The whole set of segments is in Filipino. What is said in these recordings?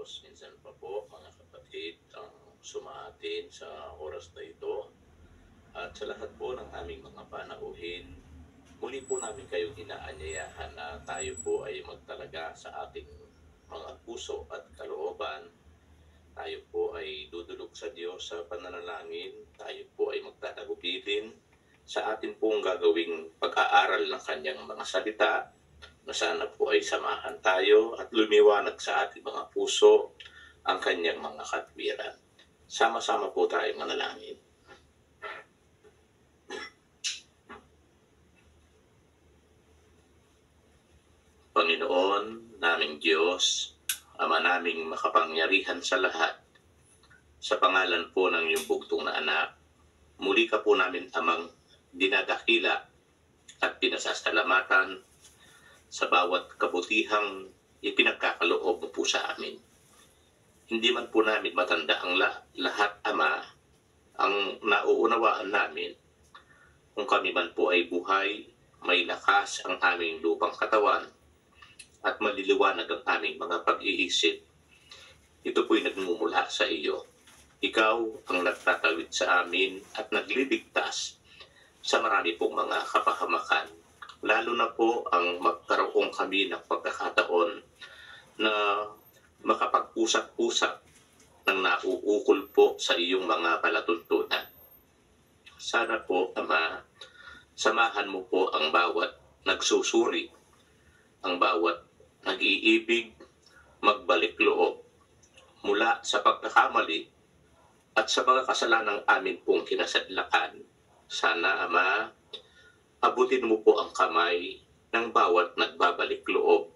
Diyos. Minsan pa po, mga kapatid, ang sumatin sa oras na ito at sa lahat po ng aming mga panauhin, muli po namin kayong inaanyayahan na tayo po ay magtalaga sa ating mga puso at kalooban. Tayo po ay dudulog sa Diyos sa pananalangin. Tayo po ay magtatagubilin sa ating pong gagawing pag-aaral ng kanyang mga salita, na sana po ay samahan tayo at lumiwanag sa ating mga puso ang kanyang mga katwiran. Sama-sama po tayo manalangin. Panginoon, naming Diyos, Ama naming makapangyarihan sa lahat, sa pangalan po ng iyong bugtong na anak, muli ka po namin amang dinadakila at pinasasalamatan sa bawat kabutihang ipinagkakaloob mo po sa amin. Hindi man po namin matanda ang lahat, Ama, ang nauunawaan namin. Kung kami man po ay buhay, may lakas ang aming lupang katawan at maliliwanag ang aming mga pag-iisip. Ito po'y nagmumula sa iyo. Ikaw ang nagtatawid sa amin at nagliligtas sa marami pong mga kapahamakan. Lalo na po ang magkaroon kami ng pagkakataon na makapag-usap-usap ng nauukol po sa iyong mga palatuntunan. Sana po, Ama, samahan mo po ang bawat nagsusuri, ang bawat nag-iibig, magbalik loob mula sa pagkakamali at sa mga kasalanang amin pong kinasadlakan. Sana, Ama, abutin mo po ang kamay ng bawat nagbabalik loob.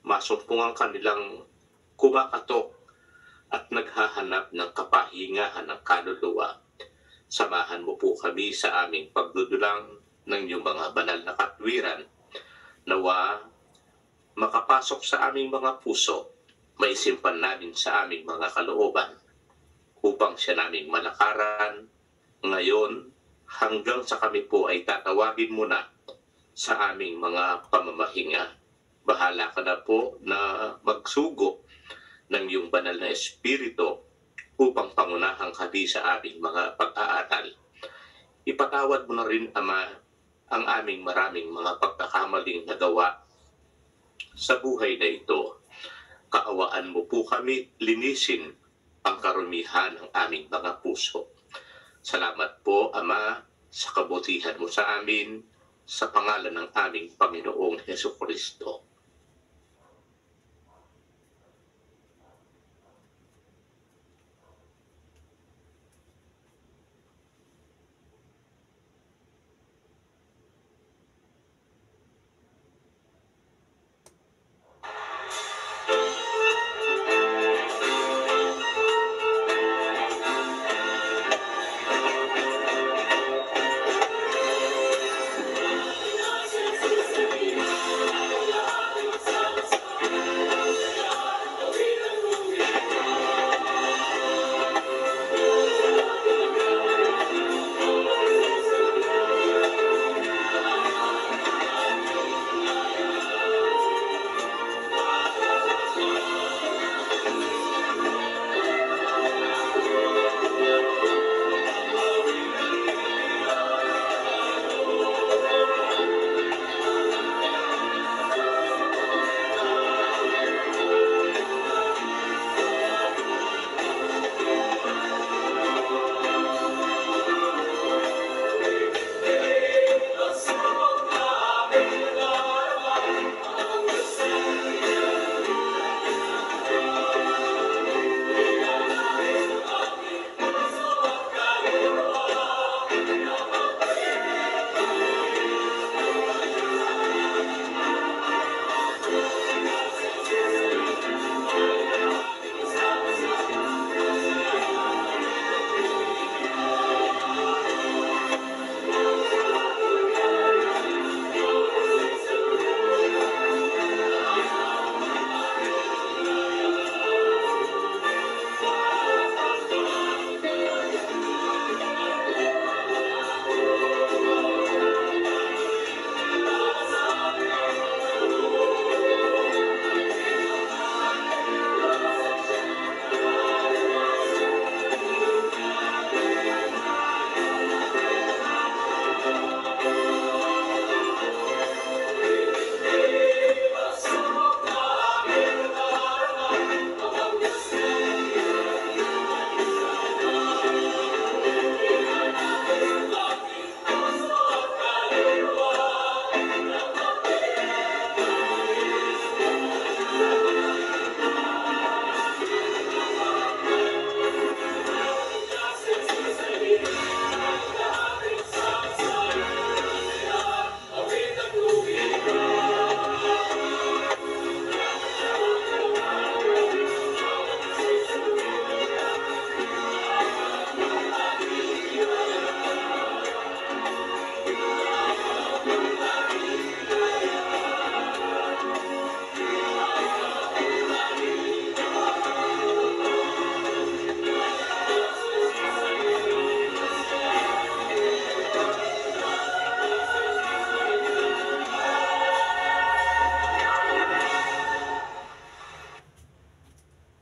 Masumpong ang kanilang kumakatok at naghahanap ng kapahingahan ng kaluluwa. Samahan mo po kami sa aming pagdudulang ng iyong mga banal na katwiran. Nawa, makapasok sa aming mga puso, maisimpan namin sa aming mga kalooban, upang siya naming malakaran ngayon hanggang sa kami po ay tatawagin mo na sa aming mga pamamahinga. Bahala ka na po na magsugo ng iyong banal na espiritu upang pangunahang kami sa aming mga pag-aaral. Ipatawad mo na rin, Ama, ang aming maraming mga pagkakamaling nagawa sa buhay na ito. Kaawaan mo po kami linisin ang karumihan ng aming mga puso. Salamat po, Ama, sa kabutihan mo sa amin, sa pangalan ng aming Panginoong Hesukristo.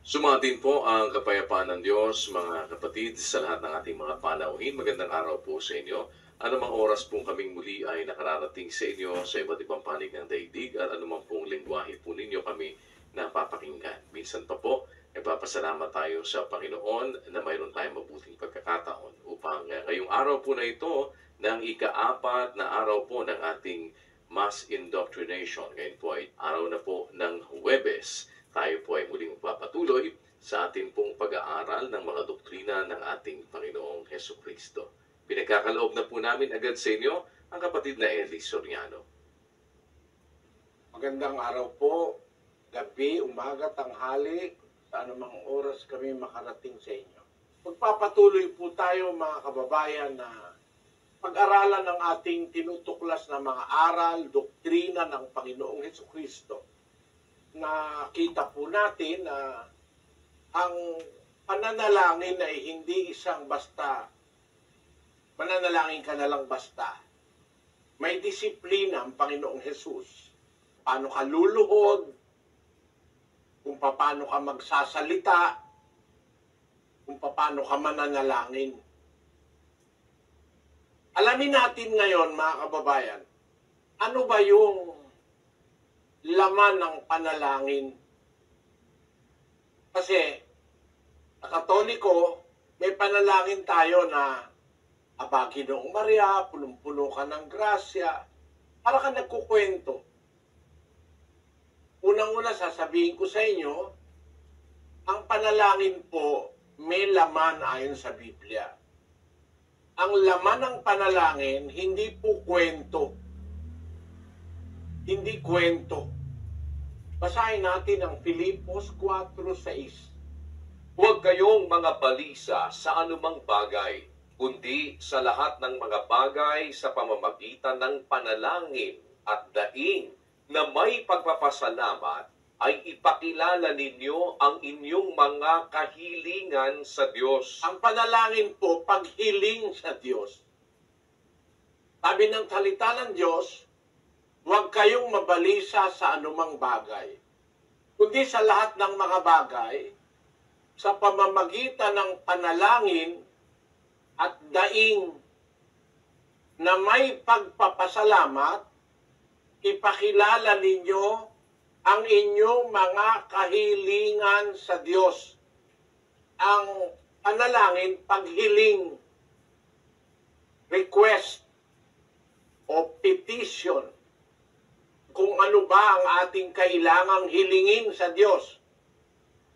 Sumatin po ang kapayapaan ng Diyos, mga kapatid, sa lahat ng ating mga panauhin. Magandang araw po sa inyo. Anumang oras pong kaming muli ay nakararating sa inyo sa iba't ibang panig ng daigdig at anumang pong lingwahe po ninyo kami napapakinggan. Minsan pa po, nagpapasalamat tayo sa Panginoon na mayroon tayong mabuting pagkakataon upang ngayong araw po na ito, ng ika-4 na araw po ng ating mass indoctrination. Ngayon po ay araw na po ng Huwebes. Tayo po ay muling magpapatuloy sa ating pong pag-aaral ng mga doktrina ng ating Panginoong Heso Kristo. Pinagkakaloob na po namin agad sa inyo ang kapatid na Eli Soriano. Magandang araw po, gabi, umaga, tanghali, sa anumang oras kami makarating sa inyo. Magpapatuloy po tayo mga kababayan na pag-aralan ng ating tinutuklas na mga aral, doktrina ng Panginoong Heso Kristo. Nakita po natin na ang pananalangin ay hindi isang basta, mananalangin ka na lang basta. May disiplina ang Panginoong Jesus. Paano ka luluhod, kung paano ka magsasalita, kung paano ka mananalangin. Alamin natin ngayon mga kababayan, ano ba yung laman ng panalangin? Kasi sa Katoliko, may panalangin tayo na Aba, Ginoong Maria, punong-puno ka ng grasya. Para ka nagkukwento. Unang-una sasabihin ko sa inyo, ang panalangin po may laman ayon sa Biblia. Ang laman ng panalangin, hindi po kwento. Hindi kwento. Basahin natin ang Filipos 4:6. Huwag kayong mga balisa sa anumang bagay, kundi sa lahat ng mga bagay sa pamamagitan ng panalangin at daing na may pagpapasalamat ay ipakilala ninyo ang inyong mga kahilingan sa Diyos. Ang panalangin po, paghiling sa Diyos. Sabi ng salita ng Diyos, huwag kayong mabalisa sa anumang bagay, kundi sa lahat ng mga bagay, sa pamamagitan ng panalangin at daing na may pagpapasalamat, ipakilala ninyo ang inyong mga kahilingan sa Diyos. Ang panalangin, paghiling, request, o petition, kung ano ba ang ating kailangang hilingin sa Diyos.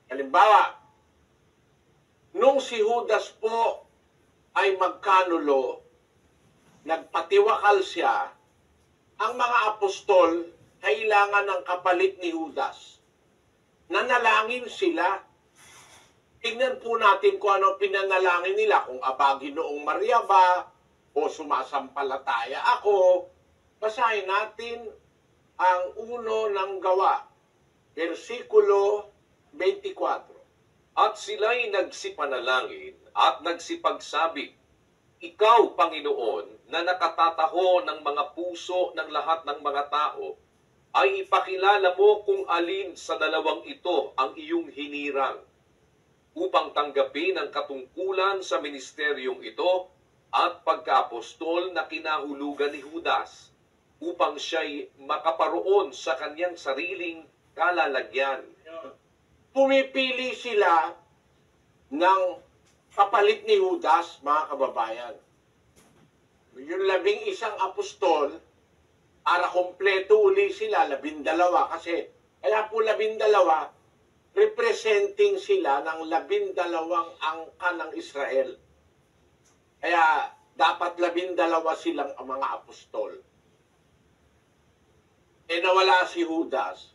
Halimbawa, nung si Judas po ay magkanulo, nagpatiwakal siya, ang mga apostol kailangan ng kapalit ni Judas. Nanalangin sila. Tingnan po natin kung ano pinanalangin nila, kung Aba, Ginoong Maria ba, o sumasampalataya ako. Basahin natin ang 1 ng Gawa, versikulo 24. At sila'y nagsipanalangin at nagsipagsabi, Ikaw, Panginoon, na nakatataho ng mga puso ng lahat ng mga tao, ay ipakilala mo kung alin sa dalawang ito ang iyong hinirang, upang tanggapin ang katungkulan sa ministeryong ito at pagka-apostol na kinahulugan ni Judas, upang siya'y makaparoon sa kanyang sariling kalalagyan. Pumipili sila ng kapalit ni Judas, mga kababayan. Yung 11 apostol, para kompleto uli sila, 12, kasi kaya po 12, representing sila ng 12 angka ng Israel. Kaya dapat 12 silang mga apostol. Nawala si Judas.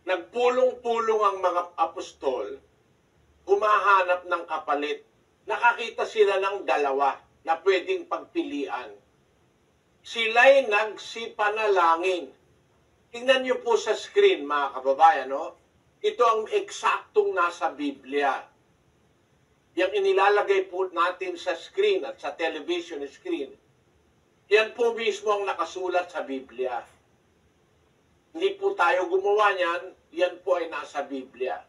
Nagpulong-pulong ang mga apostol, humahanap ng kapalit. Nakakita sila ng 2 na pwedeng pagpilian. Sila'y nagsipanalangin. Tingnan niyo po sa screen, mga kababayan, no? Ito ang eksaktong nasa Biblia. Yang inilalagay po natin sa screen at sa television screen, yan po mismo ang nakasulat sa Biblia. Hindi po tayo gumawa niyan, yan po ay nasa Biblia.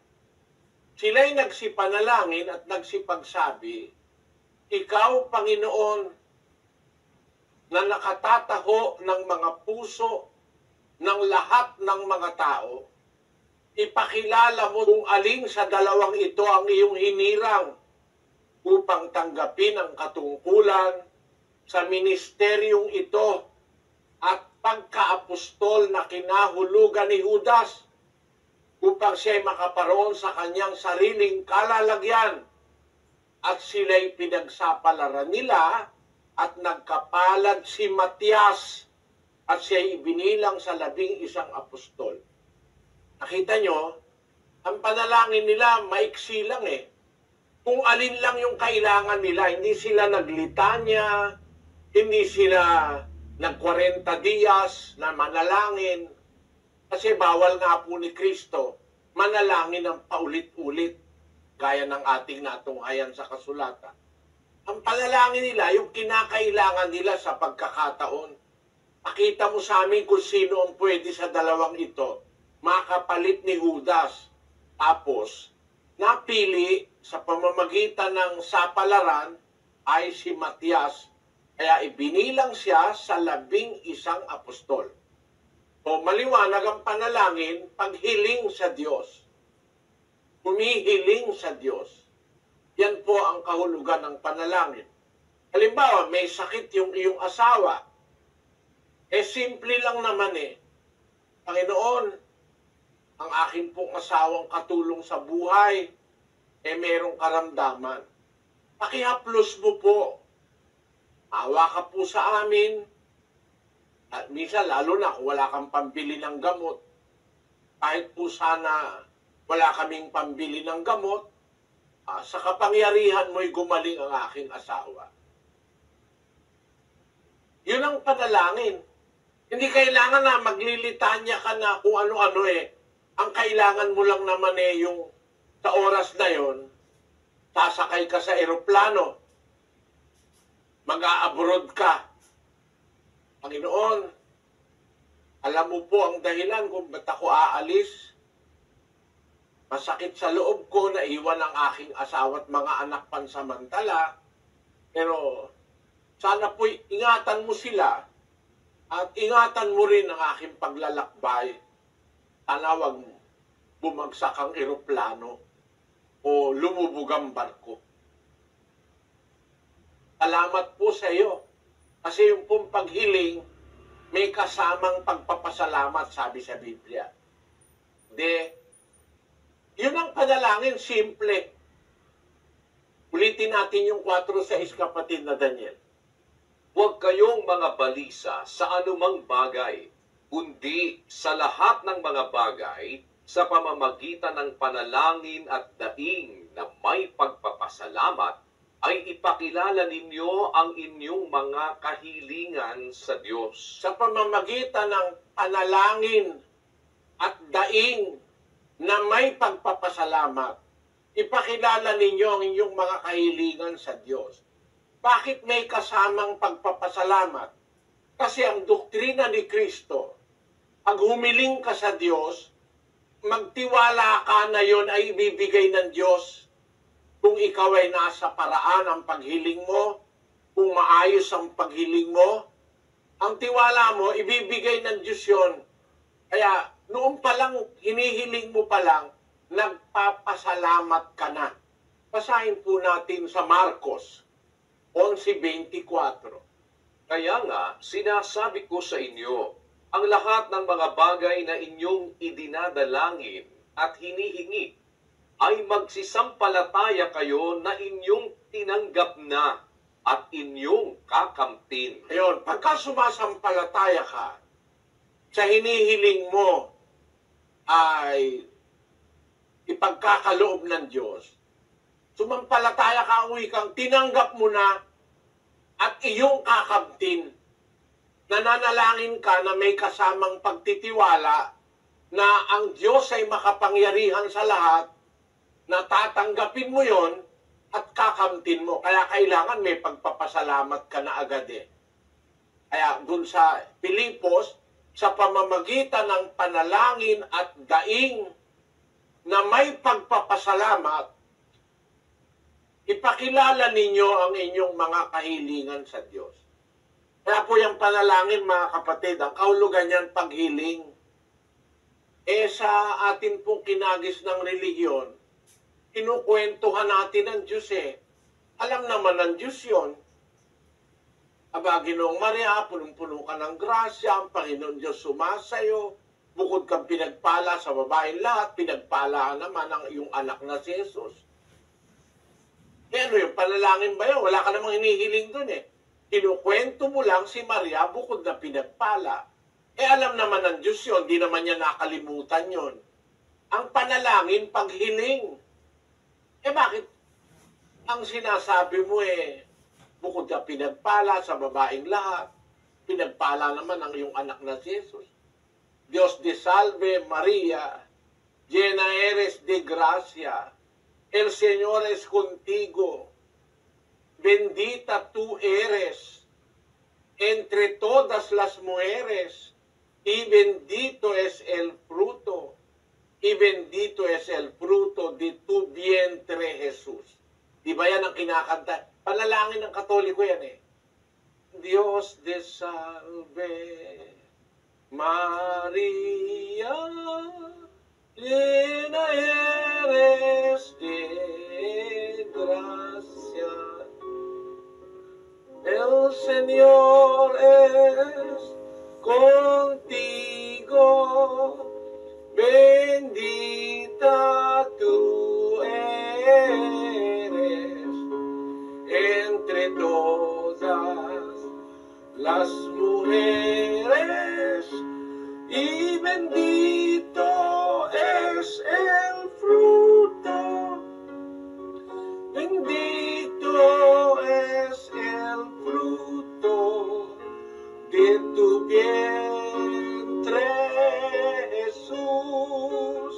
sila'y nagsipanalangin at nagsipagsabi, Ikaw, Panginoon, na nakatataho ng mga puso ng lahat ng mga tao, ipakilala mo kung alin sa dalawang ito ang iyong hinirang upang tanggapin ang katungkulan sa ministeryong ito at pagkaapostol na kinahulugan ni Judas upang siya'y makaparoon sa kanyang sariling kalalagyan at sila'y pinagsapalaran nila at nagkapalad si Matias at siya'y ibinilang sa 11 apostol. Nakita nyo, ang panalangin nila maiksi lang eh. Kung alin lang yung kailangan nila, hindi sila naglitanya, hindi sila nag-40 diyas na manalangin. Kasi bawal nga po ni Kristo manalangin ng paulit-ulit gaya ng ating natunghayan sa kasulatan. Ang panalangin nila, yung kinakailangan nila sa pagkakataon. Pakita mo sa amin kung sino ang pwede sa dalawang ito. Makapalit ni Judas. Tapos, napili sa pamamagitan ng sapalaran ay si Matias. Kaya ibinilang siya sa 11 apostol. O maliwanag ang panalangin, paghiling sa Diyos. Humihiling sa Diyos. Yan po ang kahulugan ng panalangin. Halimbawa, may sakit yung iyong asawa. Simple lang naman eh. Panginoon, ang akin pong asawang katulong sa buhay, merong karamdaman. Pakihaplos mo po. Awa ka po sa amin. At minsan, lalo na kung wala kang pambili ng gamot, kahit po sana wala kaming pambili ng gamot, sa kapangyarihan mo'y gumaling ang aking asawa. Yun ang panalangin. Hindi kailangan na maglilitanya ka na kung ano-ano eh. Ang kailangan mo lang naman eh yung sa oras na yon, sasakay ka sa eroplano, mag-a-abroad ka. Panginoon, alam mo po ang dahilan kung ba't ako aalis. Masakit sa loob ko na iwan ang aking asawa at mga anak pansamantala. Pero sana po'y ingatan mo sila at ingatan mo rin ang aking paglalakbay. Sana wag bumagsak ang eroplano o lumubog ang barko. Salamat po sa iyo. Kasi yung pong paghiling, may kasamang pagpapasalamat, sabi sa Biblia. Yun ang panalangin, simple. Ulitin natin yung 4:6, kapatid na Daniel. Huwag kayong mga balisa sa anumang bagay, kundi sa lahat ng mga bagay, sa pamamagitan ng panalangin at daing na may pagpapasalamat, ay ipakilala ninyo ang inyong mga kahilingan sa Diyos. Sa pamamagitan ng panalangin at daing na may pagpapasalamat, ipakilala ninyo ang inyong mga kahilingan sa Diyos. Bakit may kasamang pagpapasalamat? Kasi ang doktrina ni Kristo, pag humiling ka sa Diyos, magtiwala ka na yon ay ibibigay ng Diyos. Kung ikaw ay nasa paraan ang paghiling mo, kung maayos ang paghiling mo, ang tiwala mo, ibibigay ng Diyos yon. Kaya noon pa lang, hinihiling mo pa lang, nagpapasalamat ka na. Basahin po natin sa Marcos 11:24. Kaya nga, sinasabi ko sa inyo, ang lahat ng mga bagay na inyong idinadalangin at hinihingi, ay magsisampalataya kayo na inyong tinanggap na at inyong kakamtin. Ayun, pagka sumasampalataya ka, sa hinihiling mo ay ipagkakaloob ng Diyos, sumampalataya ka, ang wikang tinanggap mo na at iyong kakamtin. Nananalangin ka na may kasamang pagtitiwala na ang Diyos ay makapangyarihan sa lahat, na tatanggapin mo yon at kakamtin mo. Kaya kailangan may pagpapasalamat ka na agad eh. Kaya dun sa Pilipos, sa pamamagitan ng panalangin at daing, na may pagpapasalamat, ipakilala ninyo ang inyong mga kahilingan sa Diyos. Kaya po yung panalangin, mga kapatid, ang kahulugan niyan paghiling. Sa atin pong kinagis ng religiyon, kinukwentuhan natin ang Diyos Alam naman ng Diyos yun. Aba, Ginoong Maria, punong-puno ka ng grasya, ang Panginoon Diyos sumasayo, bukod kang pinagpala sa babaeng lahat, pinagpala naman ang iyong anak na si Jesus. Ano yung panalangin ba yun? Wala ka namang hinihiling dun Kinukwento mo lang si Maria bukod na pinagpala. Alam naman ng Diyos yun, di naman niya nakalimutan yun. Ang panalangin, paghiling. Bakit? Ang sinasabi mo bukod na pinagpala sa babaeng lahat, pinagpala naman ang iyong anak na si Jesus. Dios te salve Maria, llena eres de gracia, el Señor es contigo, bendita tú eres entre todas las mujeres, y bendito es el fruto de tu vientre, Jesús. Di ba yan ang kinakanta? Panalangin ng Katoliko yan Dios te salve Maria, llena eres de gracia, el Señor es contigo, bendita tú eres entre todas las mujeres, y bendito es el fruto, bendito es el fruto de tu vientre, Jesús.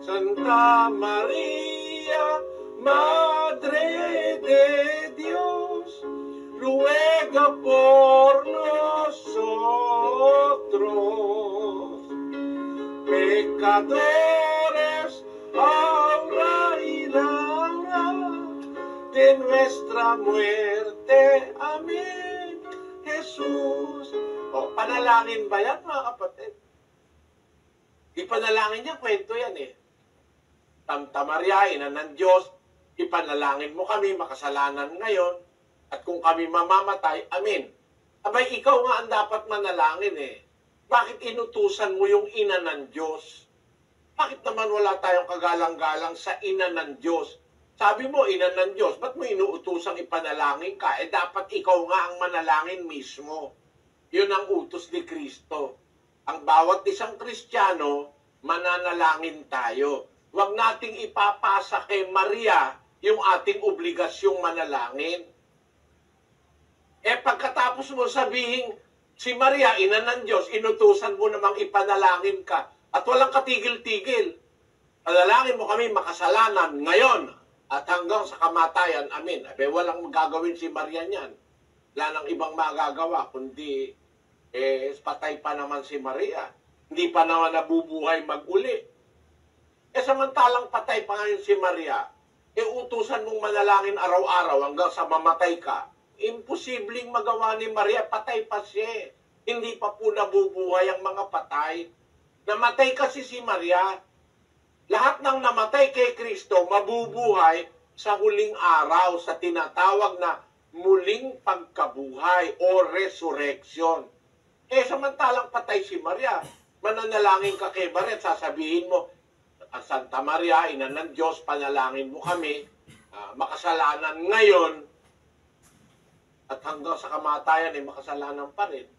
Santa María, Madre de Dios, ruega por nosotros, pecadores, ahora y la hora de nuestra muerte. Amen. Jesus. Panalangin ba yan, mga kapatid? Ipanalangin niya, kwento yan Santa Maria, ina ng Diyos, ipanalangin mo kami, makasalanan ngayon, at kung kami mamamatay, amin. Abay, ikaw nga ang dapat manalangin Bakit inutusan mo yung ina ng Diyos? Bakit naman wala tayong kagalang-galang sa ina ng Diyos? Sabi mo, ina ng Diyos, ba't mo inuutosang ipanalangin ka? Dapat ikaw nga ang manalangin mismo. Yun ang utos ni Kristo. Ang bawat isang Kristiyano, mananalangin tayo. Huwag nating ipapasa kay Maria yung ating obligasyong manalangin. Pagkatapos mo sabihin, si Maria, ina ng Diyos, inutusan mo namang ipanalangin ka. At walang katigil-tigil. Panalangin mo kami makasalanan ngayon at hanggang sa kamatayan. Amin. Walang magagawin si Maria niyan. Wala nang ibang magagawa, kundi patay pa naman si Maria. Hindi pa naman nabubuhay mag-uli. Samantalang patay pa ngayon si Maria, utusan mong manalangin araw-araw hanggang sa mamatay ka. Imposibleng magawa ni Maria, patay pa siya. Hindi pa po nabubuhay ang mga patay. Namatay kasi si Maria. Lahat ng namatay kay Kristo, mabubuhay sa huling araw, sa tinatawag na muling pagkabuhay o resurrection. Samantalang patay si Maria, mananalangin ka kay Maria, sasabihin mo, Santa Maria, ina ng Diyos, panalangin mo kami, makasalanan ngayon, at hanggang sa kamatayan makasalanan pa rin.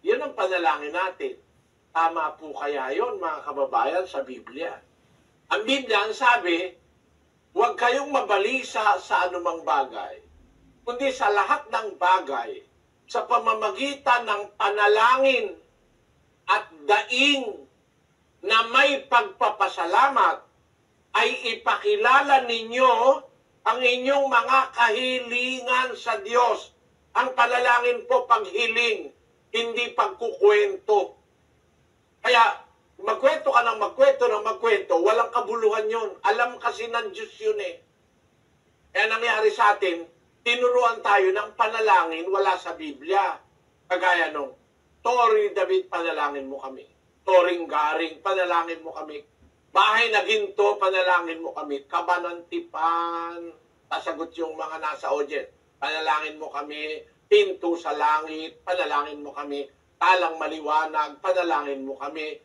Yan ang panalangin natin. Tama po kaya yon, mga kababayan, sa Biblia. Ang Biblia ang sabi, huwag kayong mabalisa sa anumang bagay, kundi sa lahat ng bagay, sa pamamagitan ng panalangin at daing na may pagpapasalamat, ay ipakilala ninyo ang inyong mga kahilingan sa Diyos. Ang panalangin po paghiling, hindi pagkukwento. Kaya magkwento ka ng magkwento, walang kabuluhan yun. Alam kasi ng Diyos yun eh. Kaya nangyari sa atin, tinuruan tayo ng panalangin wala sa Biblia. Kagaya nung, Toring David, panalangin mo kami. Toring Garing, panalangin mo kami. Bahay na ginto, panalangin mo kami. Kabanantipan, sasagot yung mga nasa audience. Panalangin mo kami. Pinto sa langit, panalangin mo kami. Talang maliwanag, panalangin mo kami.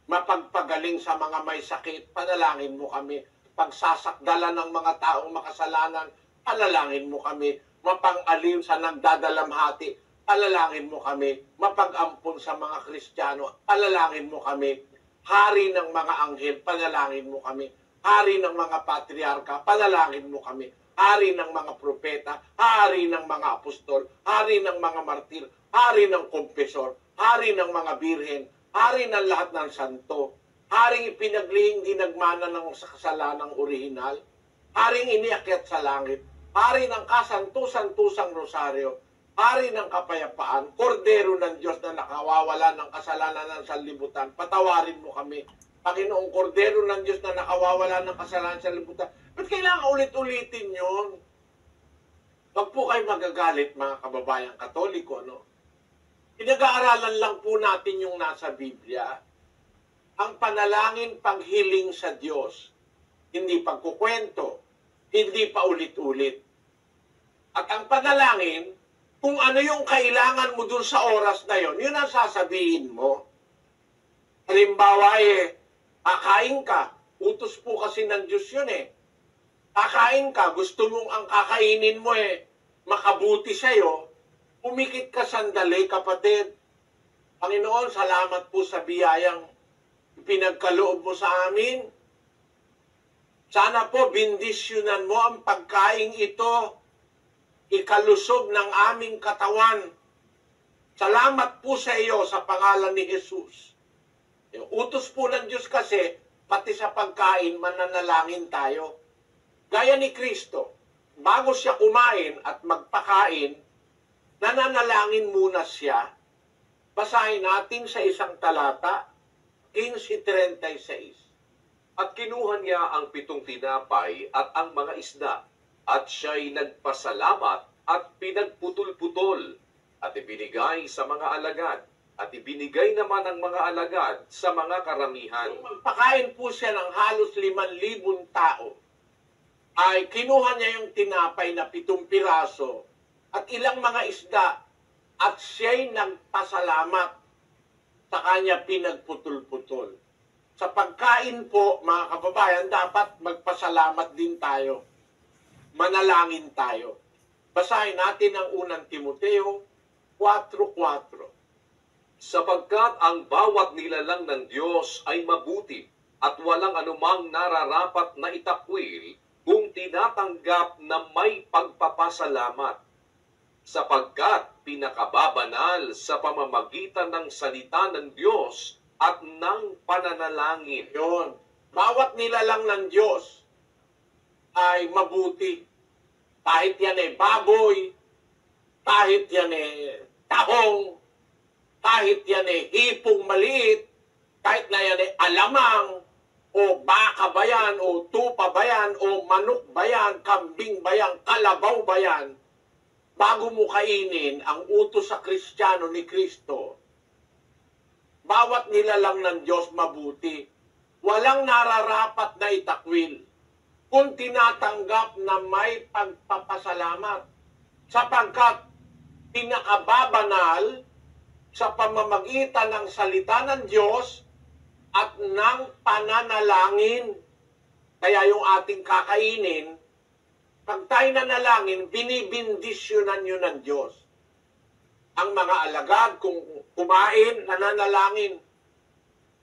Mapagpagaling sa mga may sakit, panalangin mo kami. Pagsasakdala ng mga taong makasalanan, panalangin mo kami. Mapang-aliw sa nagdadalamhati, panalangin mo kami. Mapag-ampon sa mga Kristiyano, panalangin mo kami. Hari ng mga anghel, panalangin mo kami. Hari ng mga patriarka, panalangin mo kami. Hari ng mga propeta, hari ng mga apostol, hari ng mga martir, hari ng kompesor, hari ng mga birhen, hari ng lahat ng santo, haring ipinaglihing dinagmana ng kasalanang orihinal, haring iniakyat sa langit, hari ng kasantusan-tusang rosaryo, hari ng kapayapaan, kordero ng Diyos na nakawawala ng kasalanan ng sanlibutan, patawarin mo kami. Panginoong kordero ng Diyos na nakawawala ng kasalanan sa sanlibutan. Ba't kailangan ulit-ulitin yun? Huwag po kayo magagalit, mga kababayang Katoliko, no? Pinag-aaralan lang po natin yung nasa Biblia. Ang panalangin, panghiling sa Diyos. Hindi pagkukwento. Hindi pa ulit-ulit. At ang panalangin, kung ano yung kailangan mo dun sa oras na yon, yun ang sasabihin mo. Halimbawa kakain ka. Utos po kasi ng Diyos yun eh. Kakain ka, gusto mong ang kakainin mo makabuti sa'yo, umikit ka sandali, kapatid. Panginoon, salamat po sa biyayang pinagkaloob mo sa amin. Sana po bindisyonan mo ang pagkain ito, ikalusog ng aming katawan. Salamat po sa iyo sa pangalan ni Jesus. Yung utos po ng Diyos kasi, pati sa pagkain, mananalangin tayo. Gaya ni Kristo, bago siya kumain at magpakain, nananalangin muna siya. Basahin natin sa isang talata, 15:36. At kinuha niya ang 7 tinapay at ang mga isda, at siya'y nagpasalamat at pinagputol-putol, at ibinigay sa mga alagad, at ibinigay naman ang mga alagad sa mga karamihan. Nung magpakain po siya ng halos 5,000 tao, ay kinuha niya yung tinapay na 7 piraso at ilang mga isda, at siya'y nagpasalamat, sa kanya pinagputol-putol. Sa pagkain po, mga kababayan, dapat magpasalamat din tayo. Manalangin tayo. Basahin natin ang unang Timoteo 4:4. Sapagkat ang bawat nilalang ng Diyos ay mabuti at walang anumang nararapat na itakwil kung tinatanggap na may pagpapasalamat. Sapagkat pinakababanal sa pamamagitan ng salita ng Diyos at ng pananalangin. Yun. Bawat nilalang ng Diyos ay mabuti. Kahit yan baboy, kahit yan tahong, kahit yan hipong maliit, kahit na yan alamang, o baka ba yan, o tupa ba yan, o manok ba yan, kambing ba yan, kalabaw ba yan, bago mo kainin ang utos sa Kristiyano ni Kristo, bawat nilalang ng Diyos mabuti. Walang nararapat na itakwil kung tinatanggap na may pagpapasalamat. Sapagkat pinakababanal sa pamamagitan ng salita ng Diyos at ng pananalangin. Kaya yung ating kakainin, pag tayo nanalangin, binibindisyonan yun ng Diyos. Ang mga alagad, kung kumain, nananalangin.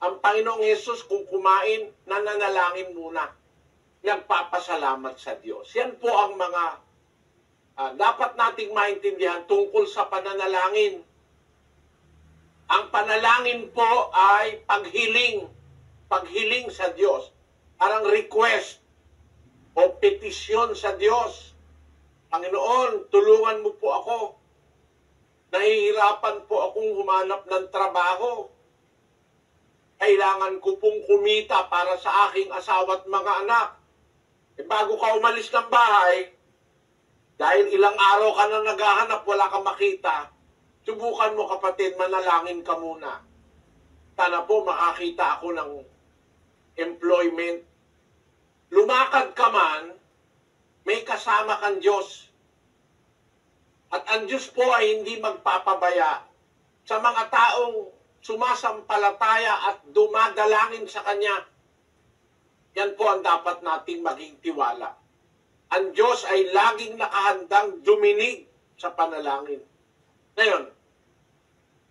Ang Panginoong Hesus, kung kumain, nananalangin muna. Nagpapasalamat sa Diyos. Yan po ang mga dapat nating maintindihan tungkol sa pananalangin. Ang panalangin po ay paghiling. Paghiling sa Diyos. Parang request o petisyon sa Diyos. Panginoon, tulungan mo po ako. Nahihirapan po akong humanap ng trabaho. kailangan ko pong kumita para sa aking asawa at mga anak. E bago ka umalis ng bahay, dahil ilang araw ka na naghahanap, wala kang makita, subukan mo kapatid, manalangin ka muna. Sana po makakita ako ng employment. Lumakad ka man, may kasama kang Diyos. At ang Diyos po ay hindi magpapabaya sa mga taong sumasampalataya at dumadalangin sa Kanya. Yan po ang dapat nating maging tiwala. Ang Diyos ay laging nakahandang duminig sa panalangin. Ngayon,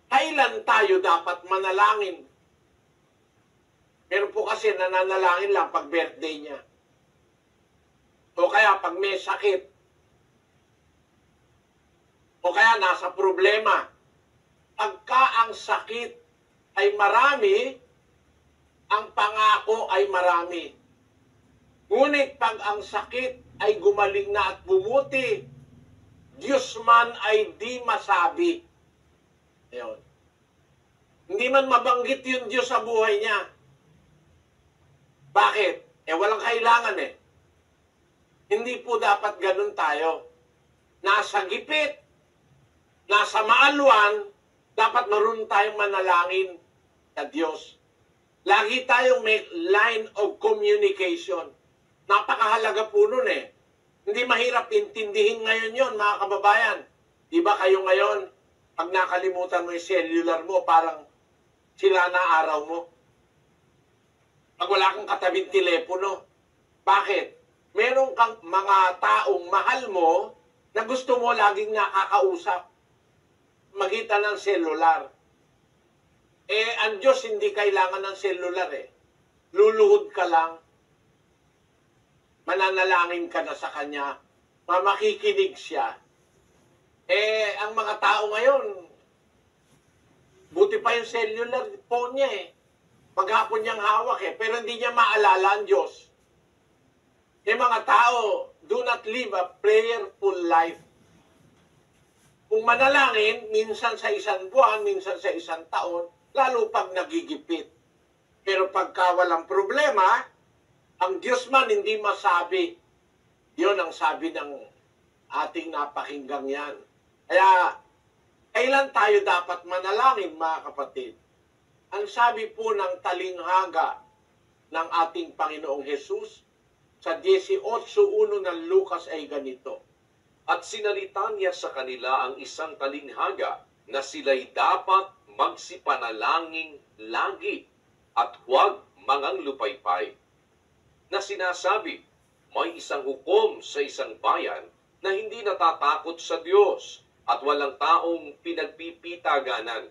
kailan tayo dapat manalangin? Meron po kasi nananalangin lang pag birthday niya. O kaya pag may sakit. O kaya nasa problema. Pagka ang sakit ay marami, ang pangako ay marami. Ngunit pag ang sakit ay gumaling na at bumuti, Diyos man ay di masabi. Ayun. Hindi man mabanggit yung Diyos sa buhay niya. Bakit? Walang kailangan eh. Hindi po dapat ganun tayo. Nasa gipit, nasa maalwan, dapat marunong tayong manalangin sa Diyos. Lagi tayong may line of communication. Napakahalaga po nun eh. Hindi mahirap intindihin ngayon yon, mga kababayan. Di ba kayo ngayon, pag nakalimutan mo yung cellular mo, parang sila na araw mo. Pag wala kang katabing telepono. Bakit? Meron kang mga taong mahal mo na gusto mo laging nakakausap. Magitan ng cellular. Ang Diyos hindi kailangan ng cellular eh. Luluhod ka lang. Mananalangin ka na sa Kanya. Makikinig siya. Ang mga tao ngayon, buti pa yung cellular phone niya eh. Maghapon niyang hawak eh. Pero hindi niya maalala ang Diyos. Mga tao, do not live a prayerful life. Kung manalangin, minsan sa isang buwan, minsan sa isang taon, lalo pag nagigipit. Pero pagka walang problema, ang Diyos man hindi masabi. Yun ang sabi ng ating napakinggang yan. Kaya, kailan tayo dapat manalangin, mga kapatid? Ang sabi po ng talinghaga ng ating Panginoong Hesus sa 18:1 ng Lucas ay ganito. At sinalita niya sa kanila ang isang talinghaga na sila'y dapat magsipanalangin lagi at huwag mangang lupaypay. Na sinasabi, may isang hukom sa isang bayan na hindi natatakot sa Diyos at walang taong pinagpipitaganan.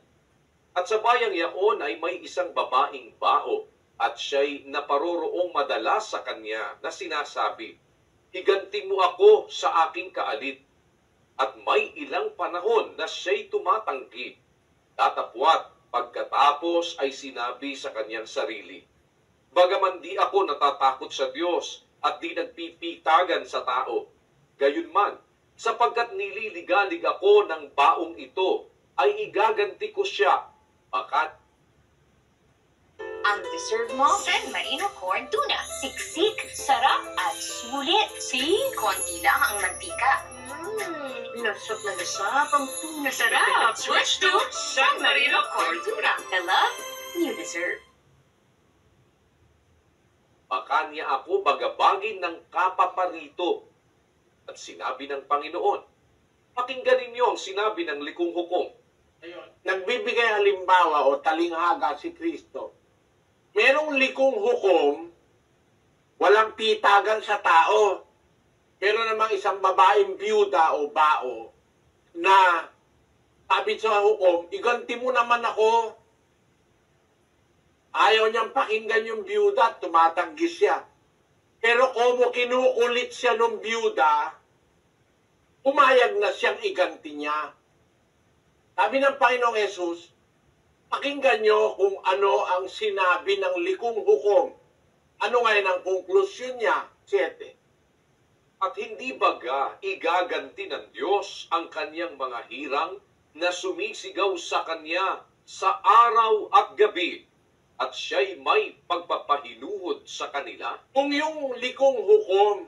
At sa bayang yaon ay may isang babaeng bao at siya'y naparoroong madalas sa kanya na sinasabi, higanti mo ako sa aking kaalit. At may ilang panahon na siya'y tumatanggi. Tatapwat pagkatapos ay sinabi sa kanyang sarili, bagaman di ako natatakot sa Diyos at di nagpipitagan sa tao, gayunman, sapagkat nililigalig ako ng baong ito, ay igaganti ko siya, bakat ang deserve mo, San Marino Corn Tuna. Siksik, sarap, at sulit. See? Konti lang ang mantika. Lasap na lasap ang tuna sarap. Switch to San Marino Corn Tuna. The love you deserve. baka niya ako bagabagin ng kapaparito. At sinabi ng Panginoon, pakinggan ninyo ang sinabi ng likong hukom. Nagbibigay halimbawa o talinghaga si Kristo. Merong likong hukom, walang pitagan sa tao. Meron namang isang babaeng biyuda o bao na sabi sa hukom, iganti mo naman ako. Ayaw niyang pakinggan yung biyuda, tumatanggi siya. Pero kung kinukulit siya ng biyuda, umayag na siyang iganti niya. Sabi ng Panginoong Jesus, pakinggan niyo kung ano ang sinabi ng likong hukom. Ano ngayon ang konklusyon niya? 7. At hindi baga igaganti ng Diyos ang kanyang mga hirang na sumisigaw sa kanya sa araw at gabi at siya'y may pagpapahinuhod sa kanila. Kung yung likong hukom,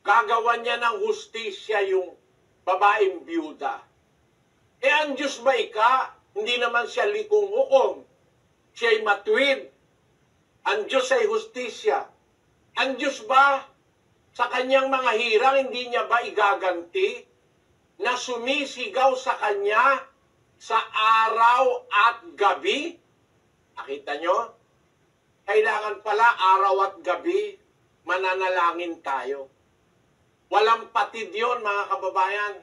gagawa niya ng hustisya yung babaeng byuda. Ang Diyos ba ika? Hindi naman siya likong hukom. Siya'y matuwid. Ang Diyos ay hustisya. Ang Diyos ba sa kanyang mga hirang, hindi niya ba igaganti na sumisigaw sa kanya sa araw at gabi? Nakita nyo? Kailangan pala araw at gabi mananalangin tayo. Walang patid yun, mga kababayan.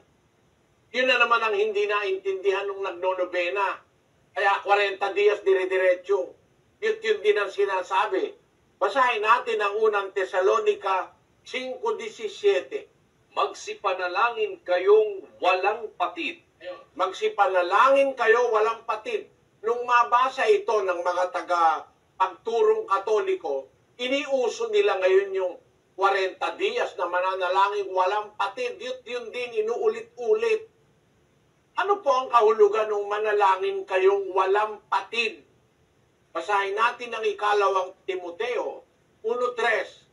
Yun na naman ang hindi naintindihan nung nagnonobena. Kaya 40 dias dire-diretso. Yun din ang sinasabi. Basahin natin ang unang Tesalonica 5:17. Magsipanalangin kayong walang patid. Magsipanalangin kayo walang patid. Nung mabasa ito ng mga taga-pagturong Katoliko, iniuso nila ngayon yung 40 dias na mananalangin walang patid. Yun din inuulit-ulit. Ano po ang kahulugan ng manalangin kayong walang patid? Basahin natin ang ikalawang Timoteo 1:3.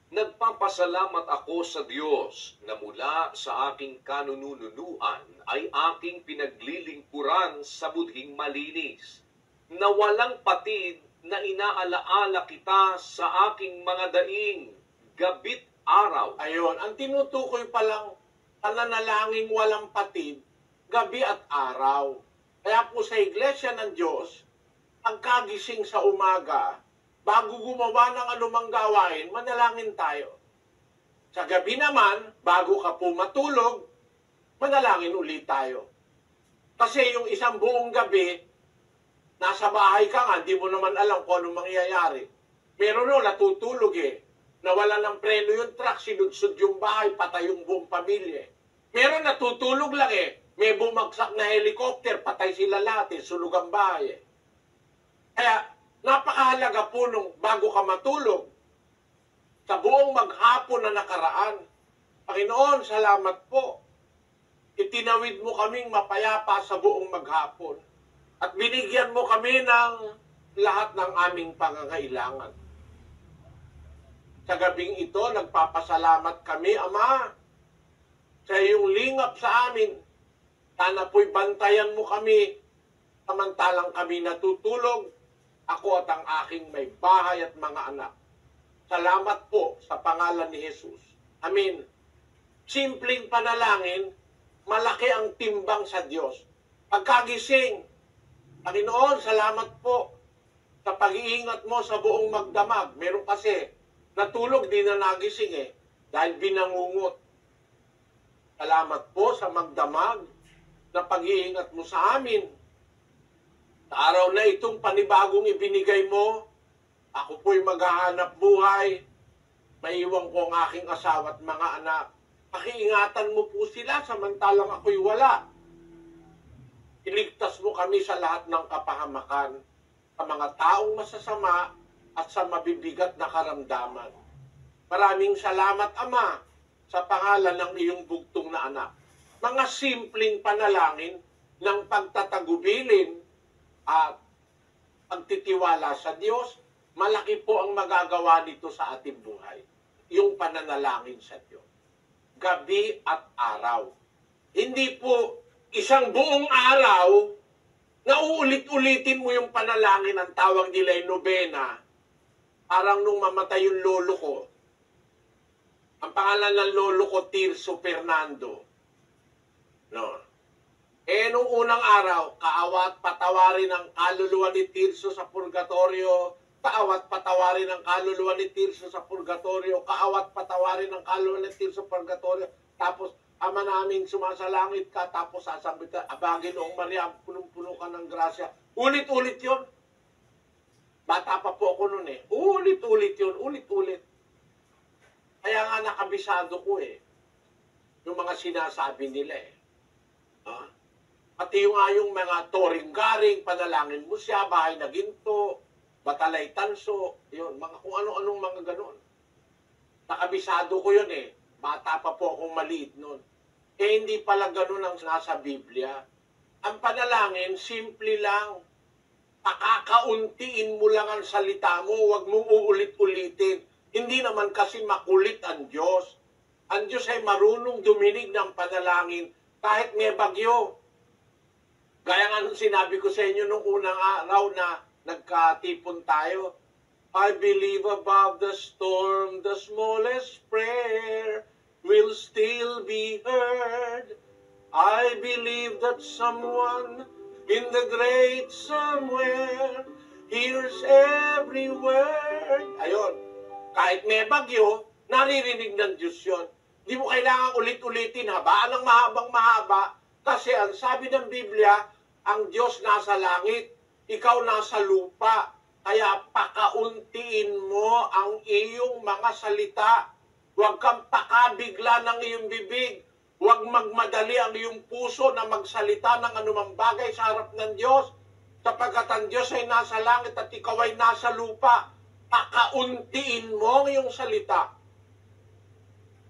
Nagpapasalamat ako sa Diyos na mula sa aking kanununuan ay aking pinaglilingkuran sa budhing malinis, na walang patid na inaalaala kita sa aking mga daing, gabit araw. Ayun, ang tinutukoy palang pananalangin walang patid, gabi at araw. Kaya po sa Iglesia ng Diyos, pagkagising sa umaga, bago gumawa ng anumang gawain, manalangin tayo. Sa gabi naman, bago ka po matulog, manalangin ulit tayo. Kasi yung isang buong gabi, nasa bahay ka nga, di mo naman alam kung anong mangyayari. Meron no, natutulog nawala ng preno yung truck, sinudsud yung bahay, patay yung buong pamilya. Meron natutulog lang may bumagsak na helicopter, patay sila lahat sunog ang bahay Kaya, napakahalaga po nung bago ka matulog, sa buong maghapon na nakaraan, Panginoon, salamat po. Itinawid mo kaming mapayapa sa buong maghapon. At binigyan mo kami ng lahat ng aming pangangailangan. Sa gabing ito, nagpapasalamat kami, Ama, sa iyong lingap sa amin. Sana po'y bantayan mo kami, samantalang kami natutulog, ako at ang aking may bahay at mga anak. Salamat po sa pangalan ni Jesus. Amen. Simpleng panalangin, malaki ang timbang sa Diyos. Pagkagising, Panginoon, salamat po sa pag-iingat mo sa buong magdamag. Meron kasi, natulog, di na nagising dahil binangungot. Salamat po sa magdamag na pag-iingat mo sa amin. Sa araw na itong panibagong ibinigay mo, ako po'y maghahanap buhay. Maiwan ko ang aking asawa at mga anak. Pakiingatan mo po sila samantalang ako'y wala. Iligtas mo kami sa lahat ng kapahamakan, sa mga taong masasama at sa mabibigat na karamdaman. Maraming salamat, Ama, sa pangalan ng iyong bugtong na anak. Mga simpleng panalangin ng pagtatagubilin at pagtitiwala sa Diyos, malaki po ang magagawa nito sa ating buhay. Yung pananalangin sa Diyos. Gabi at araw. Hindi po isang buong araw na uulit-ulitin mo yung panalangin, ang tawag nila ay nobena. Parang nung mamatay yung lolo ko. Ang pangalan ng lolo ko, Tirso Fernando. No. Nung unang araw, kaawat patawarin ang kaluluwa ni Tirso sa purgatorio, kaawat patawarin ang kaluluwa ni Tirso sa purgatorio, kaawat patawarin ang kaluluwa ni Tirso sa purgatorio, tapos, Ama namin, sumasalangit ka, tapos sasambit ka, Abaginoong Maria, punong-puno ka ng grasya. Ulit-ulit yun. Bata pa po ako nun Ulit-ulit yun, ulit-ulit. Kaya nga nakabisado ko yung mga sinasabi nila Pati yung mga toring-garing, panalangin mo siya, bahay na ginto, batalay tanso, yun, mga kung ano-anong mga ganon. Nakabisado ko yun Bata pa po akong maliit nun. Hindi pala ganon ang nasa Biblia. Ang panalangin, simple lang. Pakakauntiin mo lang ang salita mo, huwag mong uulit-ulitin. Hindi naman kasi makulit ang Diyos. Ang Diyos ay marunong duminig ng panalangin kahit may bagyo. Gaya nga nung sinabi ko sa inyo nung unang araw na nagkatipon tayo, I believe above the storm, the smallest prayer will still be heard. I believe that someone in the great somewhere hears every word. Ayun, kahit may bagyo, naririnig ng Diyos yun. Di mo kailangan ulit-ulitin, habaan ng mahabang mahaba, kasi ang sabi ng Biblia, ang Diyos nasa langit, ikaw nasa lupa. Kaya pakauntiin mo ang iyong mga salita. Huwag kang pakabigla ng iyong bibig. Huwag magmadali ang iyong puso na magsalita ng anumang bagay sa harap ng Diyos. Sapagkat ang Diyos ay nasa langit at ikaw ay nasa lupa. Pakauntiin mo ang iyong salita.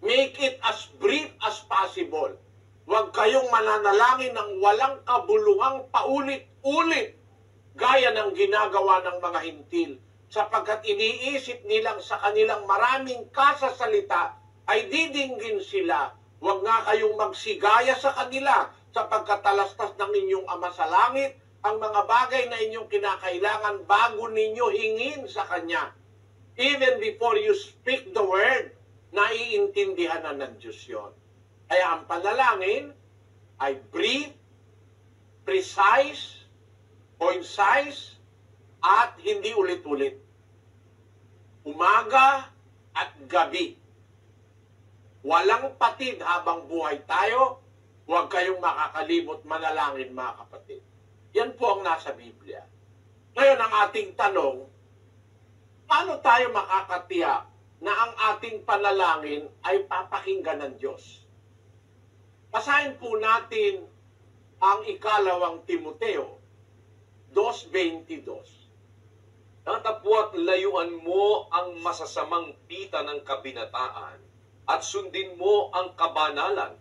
Make it as brief as possible. Huwag kayong mananalangin ng walang kabuluhang paulit-ulit gaya ng ginagawa ng mga hintil, sapagkat iniisip nilang sa kanilang maraming kasasalita ay didinggin sila. Huwag nga kayong magsigaya sa kanila, sapagkat talastas ng inyong Ama sa langit ang mga bagay na inyong kinakailangan bago ninyo hingin sa Kanya. Even before you speak the word, naiintindihan na ng Diyos yun. Kaya ang panalangin ay brief, precise, concise, at hindi ulit-ulit. Umaga at gabi. Walang patid habang buhay tayo. Huwag kayong makakalimot manalangin, mga kapatid. Yan po ang nasa Biblia. Ngayon, ang ating tanong, paano tayo makakatiyak na ang ating panalangin ay papakinggan ng Diyos? Basahin po natin ang ikalawang Timoteo 2:22. Natapwat layuan mo ang masasamang pita ng kabinataan at sundin mo ang kabanalan,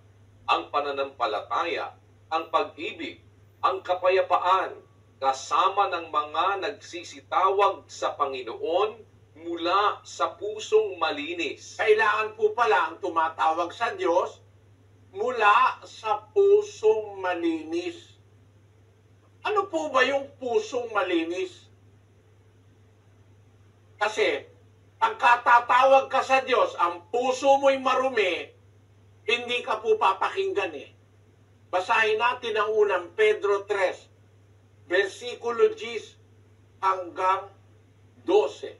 ang pananampalataya, ang pag-ibig, ang kapayapaan, kasama ng mga nagsisitawag sa Panginoon mula sa pusong malinis. Kailangan po pala ang tumatawag sa Diyos mula sa pusong malinis. Ano po ba yung pusong malinis? Kasi, pagkatatawag ka sa Diyos, ang puso mo'y marumi, hindi ka po papakinggan eh. Basahin natin ang unang Pedro 3, versikulo 10 hanggang 12.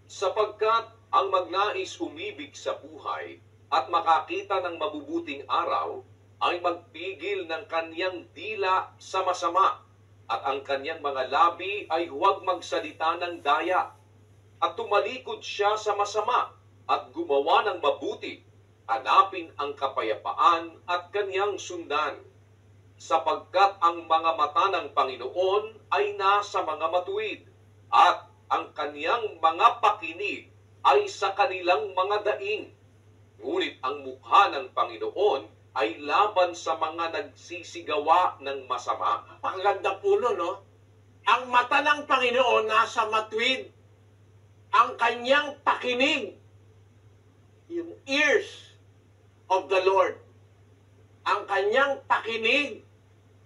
Sapagkat ang magnais umibig sa buhay at makakita ng mabubuting araw, ay magpigil ng kanyang dila sa masama, at ang kanyang mga labi ay huwag magsalita ng daya, at tumalikod siya sa masama, at gumawa ng mabuti, hanapin ang kapayapaan at kanyang sundan. Sapagkat ang mga mata ng Panginoon ay nasa mga matuwid, at ang kanyang mga pakinig ay sa kanilang mga daing. Ngunit ang mukha ng Panginoon ay laban sa mga nagsisigawa ng masama. Napakaganda po nun, no? Ang mata ng Panginoon nasa matuwid. Ang kanyang pakinig, yung ears of the Lord, ang kanyang pakinig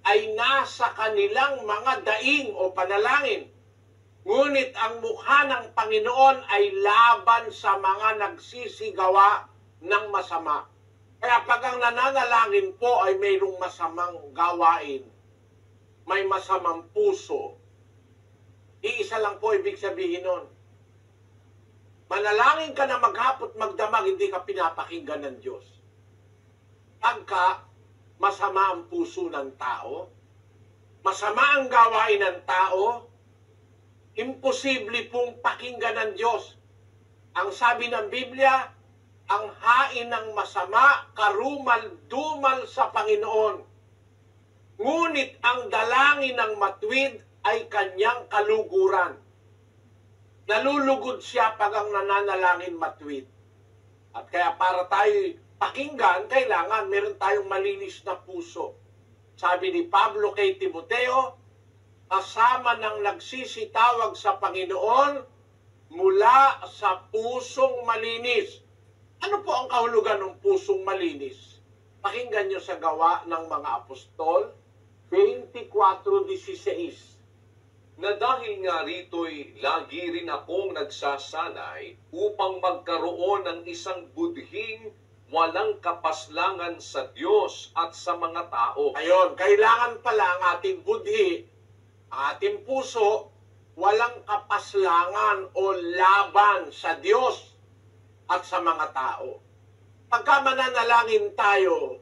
ay nasa kanilang mga daing o panalangin. Ngunit ang mukha ng Panginoon ay laban sa mga nagsisigawa ng masama. Kaya pag ang nananalangin po ay mayroong masamang gawain, may masamang puso, iisa lang po ibig sabihin nun. Manalangin ka na maghapot magdamag, hindi ka pinapakinggan ng Diyos. Pagka masama ang puso ng tao, masama ang gawain ng tao, imposible pong pakinggan ng Diyos. Ang sabi ng Biblia, ang hain ng masama, karumal-dumal sa Panginoon. Ngunit ang dalangin ng matuwid ay kanyang kaluguran. Nalulugod siya pag ang nananalangin matuwid. At kaya para tayo pakinggan, kailangan meron tayong malinis na puso. Sabi ni Pablo kay Timoteo, kasama ng nagsisitawag sa Panginoon mula sa pusong malinis. Ano po ang kahulugan ng pusong malinis? Pakinggan nyo sa Gawa ng mga Apostol 24:16. Na dahil nga rito'y lagi rin akong nagsasanay upang magkaroon ng isang budhing walang kapaslangan sa Diyos at sa mga tao. Ayon, kailangan pala ang ating budhi, ang ating puso, walang kapaslangan o laban sa Diyos at sa mga tao. Pagka mananalangin tayo,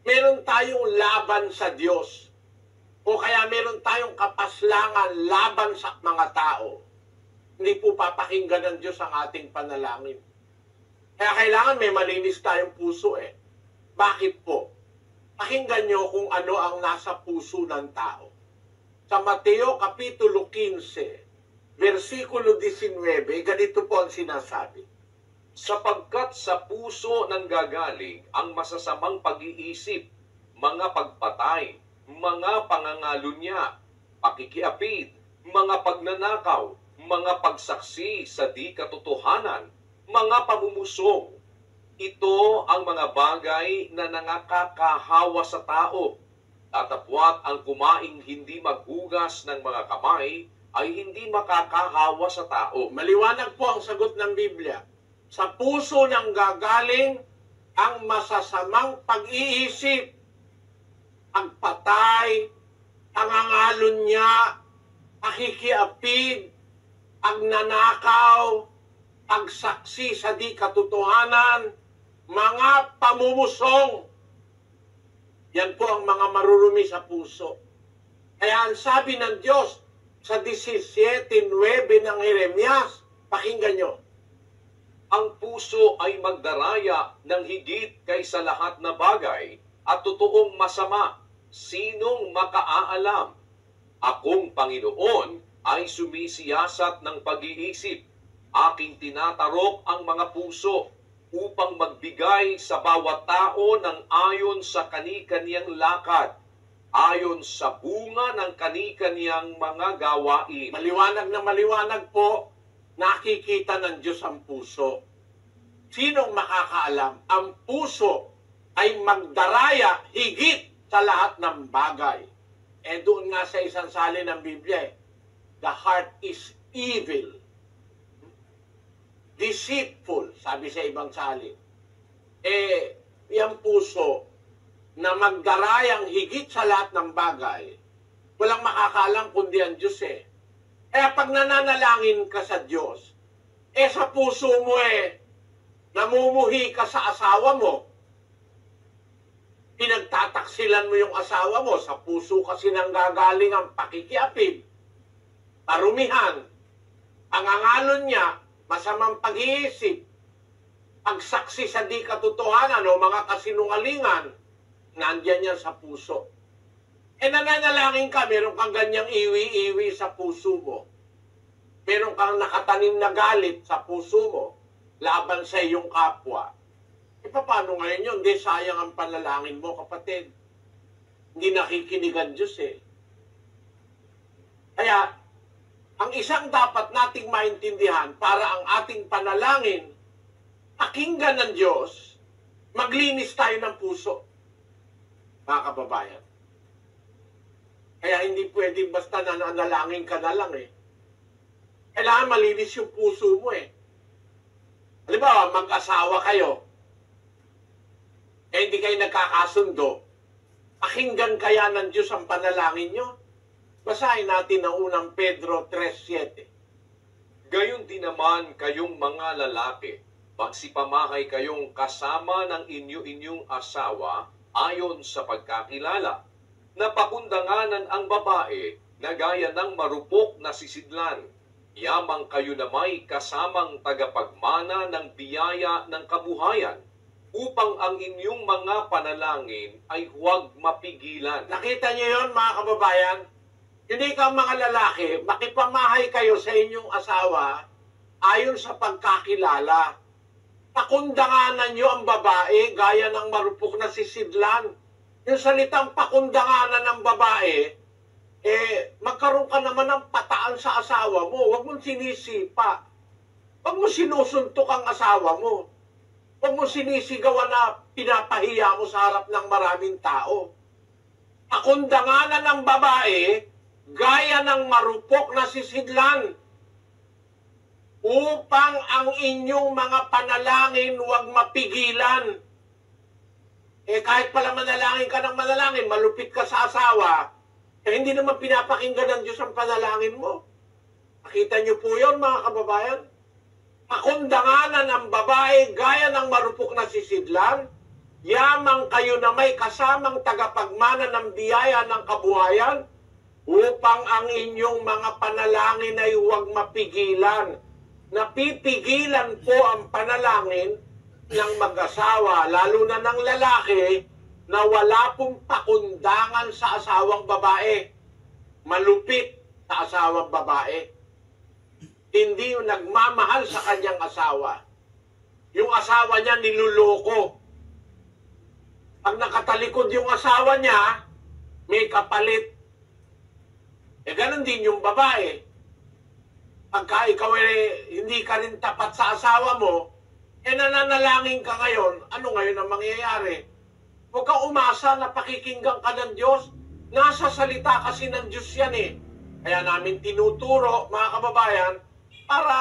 meron tayong laban sa Diyos. O kaya meron tayong kapaslangan laban sa mga tao. Hindi po papakinggan ng Diyos ang ating panalangin. Kaya kailangan may malinis tayong puso eh. Bakit po? Pakinggan nyo kung ano ang nasa puso ng tao. Sa Mateo Kapitulo 15, versikulo 19, ganito po ang sinasabi. Sapagkat sa puso nang gagaling ang masasamang pag-iisip, mga pagpatay, mga pangangalunya, pakikiapid, mga pagnanakaw, mga pagsaksi sa di katotohanan, mga pamumusong. Ito ang mga bagay na nangakakahawa sa tao. Tatapwat ang kumaing hindi maghugas ng mga kamay ay hindi makakahawa sa tao. Maliwanag po ang sagot ng Biblia. Sa puso nang gagaling ang masasamang pag-iisip, pagpatay, pangangalunya, pakikiapid, pagnanakaw, pagsaksi sa di katotohanan, mga pamumusong. Yan po ang mga marurumi sa puso. Kaya ang sabi ng Diyos sa 17:9 ng Jeremias, pakinggan nyo, Ang puso ay magdaraya ng higit kaysa lahat na bagay at totoong masama. Sinong makaaalam? Akong Panginoon ay sumisiyasat ng pag-iisip. Aking tinatarok ang mga puso upang magbigay sa bawat tao ng ayon sa kani-kaniyang lakad, ayon sa bunga ng kani-kaniyang mga gawain. maliwanag na maliwanag po, nakikita ng Diyos ang puso. Sinong makakaalam? Ang puso ay magdaraya higit sa lahat ng bagay. Eh doon nga sa isang salin ng Biblia, the heart is evil, deceitful, sabi sa ibang salin. Eh, yung puso na magdarayang higit sa lahat ng bagay, walang makakaalam kundi ang Diyos eh. Kaya pag nananalangin ka sa Diyos, eh sa puso mo namumuhi ka sa asawa mo. Pinagtataksilan mo yung asawa mo, sa puso kasi nanggagaling ang pakikiapid, parumihan, pangangalon niya, masamang pag-iisip, pagsaksi sa di katotohanan o mga kasinungalingan, nandyan yan sa puso. Eh nananalangin ka, meron kang ganyang iwi-iwi sa puso mo. Meron kang nakatanim na galit sa puso mo, laban sa iyong kapwa. E paano ngayon yun? Hindi, sayang ang panalangin mo, kapatid. Hindi nakikinig ang Diyos eh. Kaya, ang isang dapat nating maintindihan para ang ating panalangin, pakinggan ng Diyos, maglinis tayo ng puso. Mga kababayan. Kaya hindi pwedeng basta nananalangin ka na lang eh. Kailangan malinis yung puso mo eh. Halimbawa, mag-asawa kayo. Eh, hindi kayo nagkakasundo. Pakinggan kaya ng Diyos ang panalangin nyo? Basahin natin ang unang Pedro 3:7. Gayon din naman kayong mga lalaki, magsipamahay kayong kasama ng inyo-inyong asawa ayon sa pagkakilala, na pakundanganan ang babae na gaya ng marupok na sisidlan. Yamang kayo na may kasamang tagapagmana ng biyaya ng kabuhayan, upang ang inyong mga panalangin ay huwag mapigilan. Nakita niyo yon mga kababayan? Hindi ka mga lalaki, makipamahay kayo sa inyong asawa ayon sa pagkakilala. Pakundanganan niyo ang babae gaya ng marupok na sisidlan. Yung salitang pakundanganan ng babae, magkaroon ka naman ng pataan sa asawa mo. Huwag mong sinisipa. Huwag mo sinusuntok ang asawa mo. Huwag mo sinisigawan na pinapahiya mo sa harap ng maraming tao. Pakundanganan ng babae, gaya ng marupok na sisidlan, upang ang inyong mga panalangin huwag mapigilan. Kahit pala manalangin ka ng manalangin, malupit ka sa asawa, hindi naman pinapakinggan ng Diyos ang panalangin mo. Nakita niyo po yun, mga kababayan? Pakundanganan ng babae, gaya ng marupok na sisidlan, yamang kayo na may kasamang tagapagmana ng biyaya ng kabuhayan, upang ang inyong mga panalangin ay huwag mapigilan. Napipigilan po ang panalangin ng mag-asawa, lalo na ng lalaki, na wala pong pakundangan sa asawang babae. Malupit sa asawang babae. Hindi yung nagmamahal sa kanyang asawa. Yung asawa niya niluloko. Pag nakatalikod yung asawa niya, may kapalit. Ganon din yung babae. Pagka ikaw hindi ka rin tapat sa asawa mo, nananalangin ka ngayon, ano ngayon ang mangyayari? Huwag kang umasa na pakikinggan ka ng Diyos. Nasa salita kasi ng Diyos yan Kaya namin tinuturo, mga kababayan, para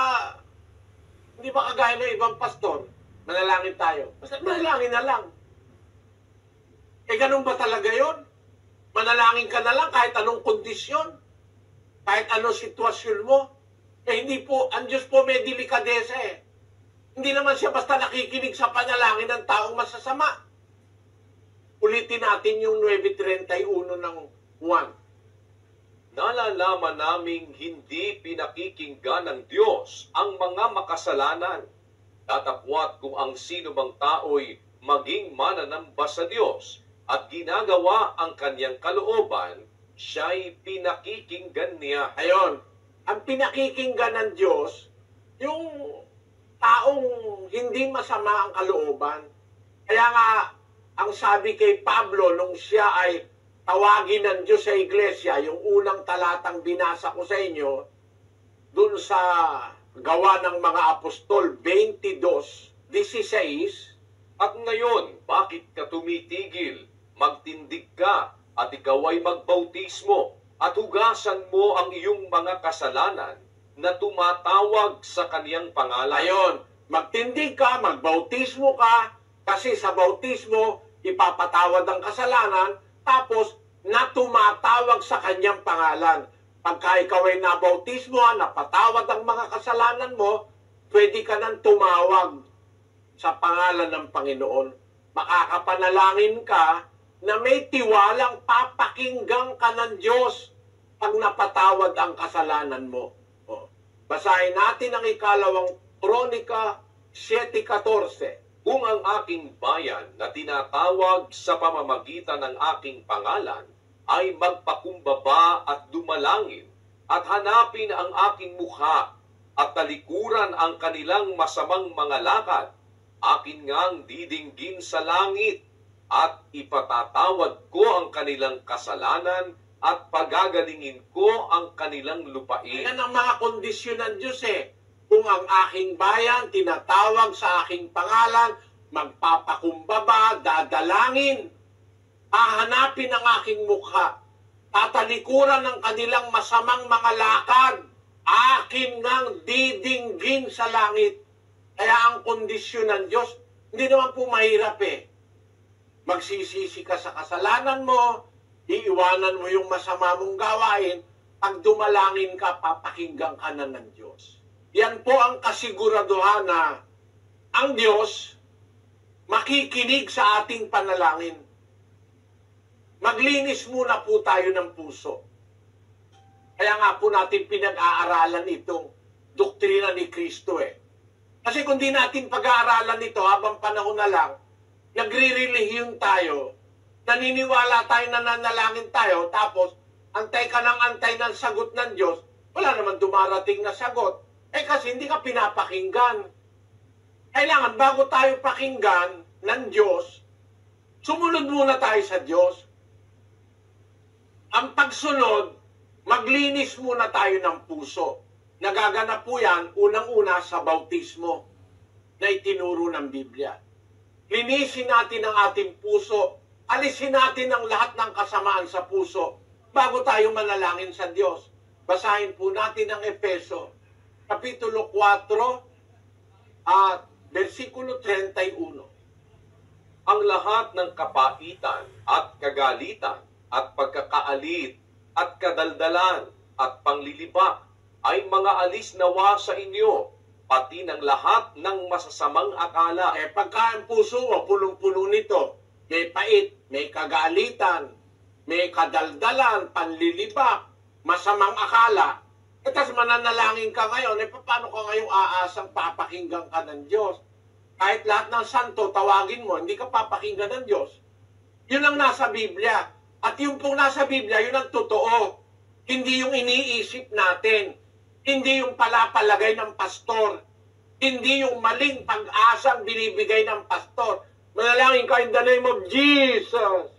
hindi ba kagaya ng ibang pastor, manalangin tayo. Basta manalangin na lang. Ganun ba talaga yon? Manalangin ka na lang kahit anong kondisyon, kahit anong sitwasyon mo. Hindi po, ang Diyos po may delikadesa Hindi naman siya basta nakikinig sa panalangin ng taong masasama. Ulitin natin yung 9:31 ng 1. Nalalaman naming hindi pinakikinggan ng Diyos ang mga makasalanan. Datapwat kung ang sino mang tao'y maging mananamba sa Diyos at ginagawa ang kanyang kalooban, siya'y pinakikinggan niya. Ayon, ang pinakikinggan ng Diyos, yung taong hindi masama ang kalooban. Kaya nga, ang sabi kay Pablo nung siya ay tawagin ng Diyos sa iglesia, yung unang talatang binasa ko sa inyo, dun sa Gawa ng mga Apostol 22:16, At ngayon, bakit ka tumitigil? Magtindig ka at ikaw ay magbautismo at hugasan mo ang iyong mga kasalanan na tumatawag sa kaniyang pangalan. Ayon, magtindig ka, magbautismo ka, kasi sa bautismo, ipapatawad ang kasalanan, tapos na tumatawag sa kanyang pangalan. Pagka ikaw ay nabautismo, napatawad ang mga kasalanan mo, pwede ka nang tumawag sa pangalan ng Panginoon. Makakapanalangin ka na may tiwalang papakinggan ka ng Diyos pag napatawad ang kasalanan mo. Basahin natin ang 2 Kronika 7:14. Kung ang aking bayan na tinatawag sa pamamagitan ng aking pangalan ay magpakumbaba at dumalangin at hanapin ang aking mukha at talikuran ang kanilang masamang mga lakad, akin ngang didinggin sa langit at ipatatawad ko ang kanilang kasalanan at pagagalingin ko ang kanilang lupain. Yan ang mga kondisyon ng Diyos Kung ang aking bayan tinatawag sa aking pangalan, magpapakumbaba, dadalangin, hahanapin ang aking mukha, tatalikuran ng kanilang masamang mga lakad, akin ngang didinggin sa langit. Kaya ang kondisyon ng Diyos, hindi naman po mahirap Magsisisi ka sa kasalanan mo, iiwanan mo yung masama mong gawain, pag dumalangin ka, papakinggan ka na ng Diyos. Yan po ang kasiguraduhan na ang Diyos makikinig sa ating panalangin. Maglinis muna po tayo ng puso. Kaya nga po natin pinag-aaralan itong doktrina ni Kristo Kasi kung di natin pag-aaralan ito habang panahon na lang, nagre-relihiyon tayo, naniniwala tayo na nanalangin tayo, tapos antay ka ng antay ng sagot ng Diyos, wala naman dumarating na sagot. Kasi hindi ka pinapakinggan. Kailangan bago tayo pakinggan ng Diyos, sumunod muna tayo sa Diyos. Ang pagsunod, Maglinis muna tayo ng puso. Nagaganap po yan, unang-una sa bautismo na itinuro ng Biblia. Linisin natin ang ating puso. Alisin natin ang lahat ng kasamaan sa puso bago tayo manalangin sa Diyos. Basahin po natin ang Efeso, Kapitulo 4, at versikulo 31. Ang lahat ng kapaitan at kagalitan at pagkakaalit at kadaldalan at panglilibak ay mga alis nawa sa inyo, pati ng lahat ng masasamang akala. Pagka ang puso mo, punong-puno nito, may pait, may kagalitan, may kadaldalan, panlilibak, masamang akala. Tapos mananalangin ka ngayon, paano ka ngayong aasang papakinggan ka ng Diyos? Kahit lahat ng santo, tawagin mo, hindi ka papakinggan ng Diyos. Yun ang nasa Biblia. At yung pong nasa Biblia, yun ang totoo. Hindi yung iniisip natin. Hindi yung palapalagay ng pastor. Hindi yung maling pag-asang binibigay ng pastor. Manalangin ka in the name of Jesus.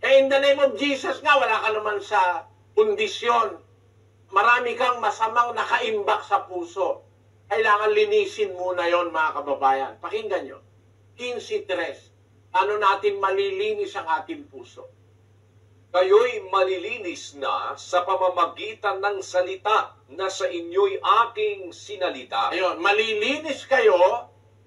In the name of Jesus nga, wala ka naman sa kondisyon. Marami kang masamang nakaimbak sa puso. Kailangan linisin muna yon, mga kababayan. Pakinggan nyo. 15:3. Ano natin malilinis ang ating puso? Kayo'y malilinis na sa pamamagitan ng salita na sa inyo'y aking sinalita. Ayun, malilinis kayo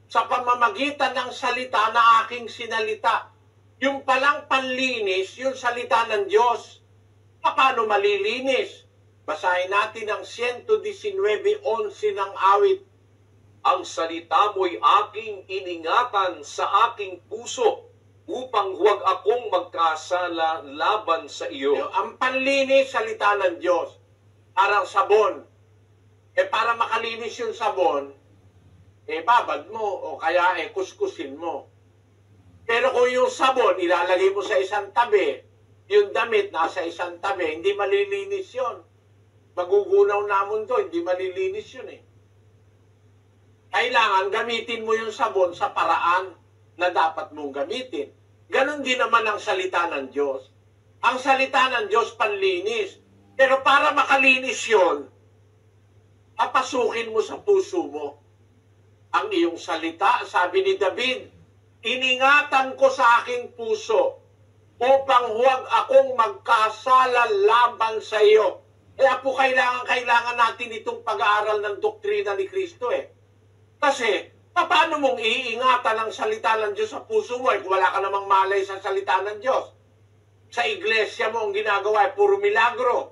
sa pamamagitan ng salita na aking sinalita. Yung palang panlinis, yung salita ng Diyos. Paano malilinis? Basahin natin ang 119:11 ng awit. Ang salita mo'y aking iningatan sa aking puso upang huwag akong magkasala laban sa iyo. Ang panlinis, salita ng Diyos. Parang sabon. Para makalinis yung sabon, babad mo o kaya kuskusin mo. Pero kung yung sabon, ilalagay mo sa isang tabi, yung damit nasa isang tabi, hindi malilinis yun. Magugunaw namon to, hindi malilinis yun Kailangan gamitin mo yung sabon sa paraan na dapat mong gamitin. Ganon din naman ang salita ng Diyos. Ang salita ng Diyos panlinis. Pero para makalinis yun, papasukin mo sa puso mo ang iyong salita. Sabi ni David, iningatan ko sa aking puso upang huwag akong magkasala laban sa iyo. Kaya po kailangan natin itong pag-aaral ng doktrina ni Kristo Kasi, paano mong iingatan ang salita ng Diyos sa puso mo kung wala ka namang malay sa salita ng Diyos? Sa iglesia mo ang ginagawa puro milagro.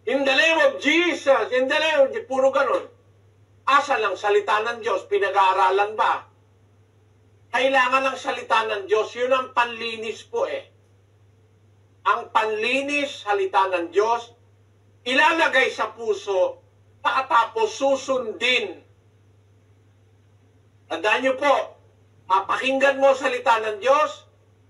In the name of Jesus, in the name of Jesus, puro ganun. Asan ang salita ng Diyos? Pinag-aaralan ba? Kailangan ng salita ng Diyos, yun ang panlinis po Ang panlinis, salita ng Diyos, ilalagay sa puso, tapos susundin. Tandaan niyo po, papakinggan mo salita ng Diyos,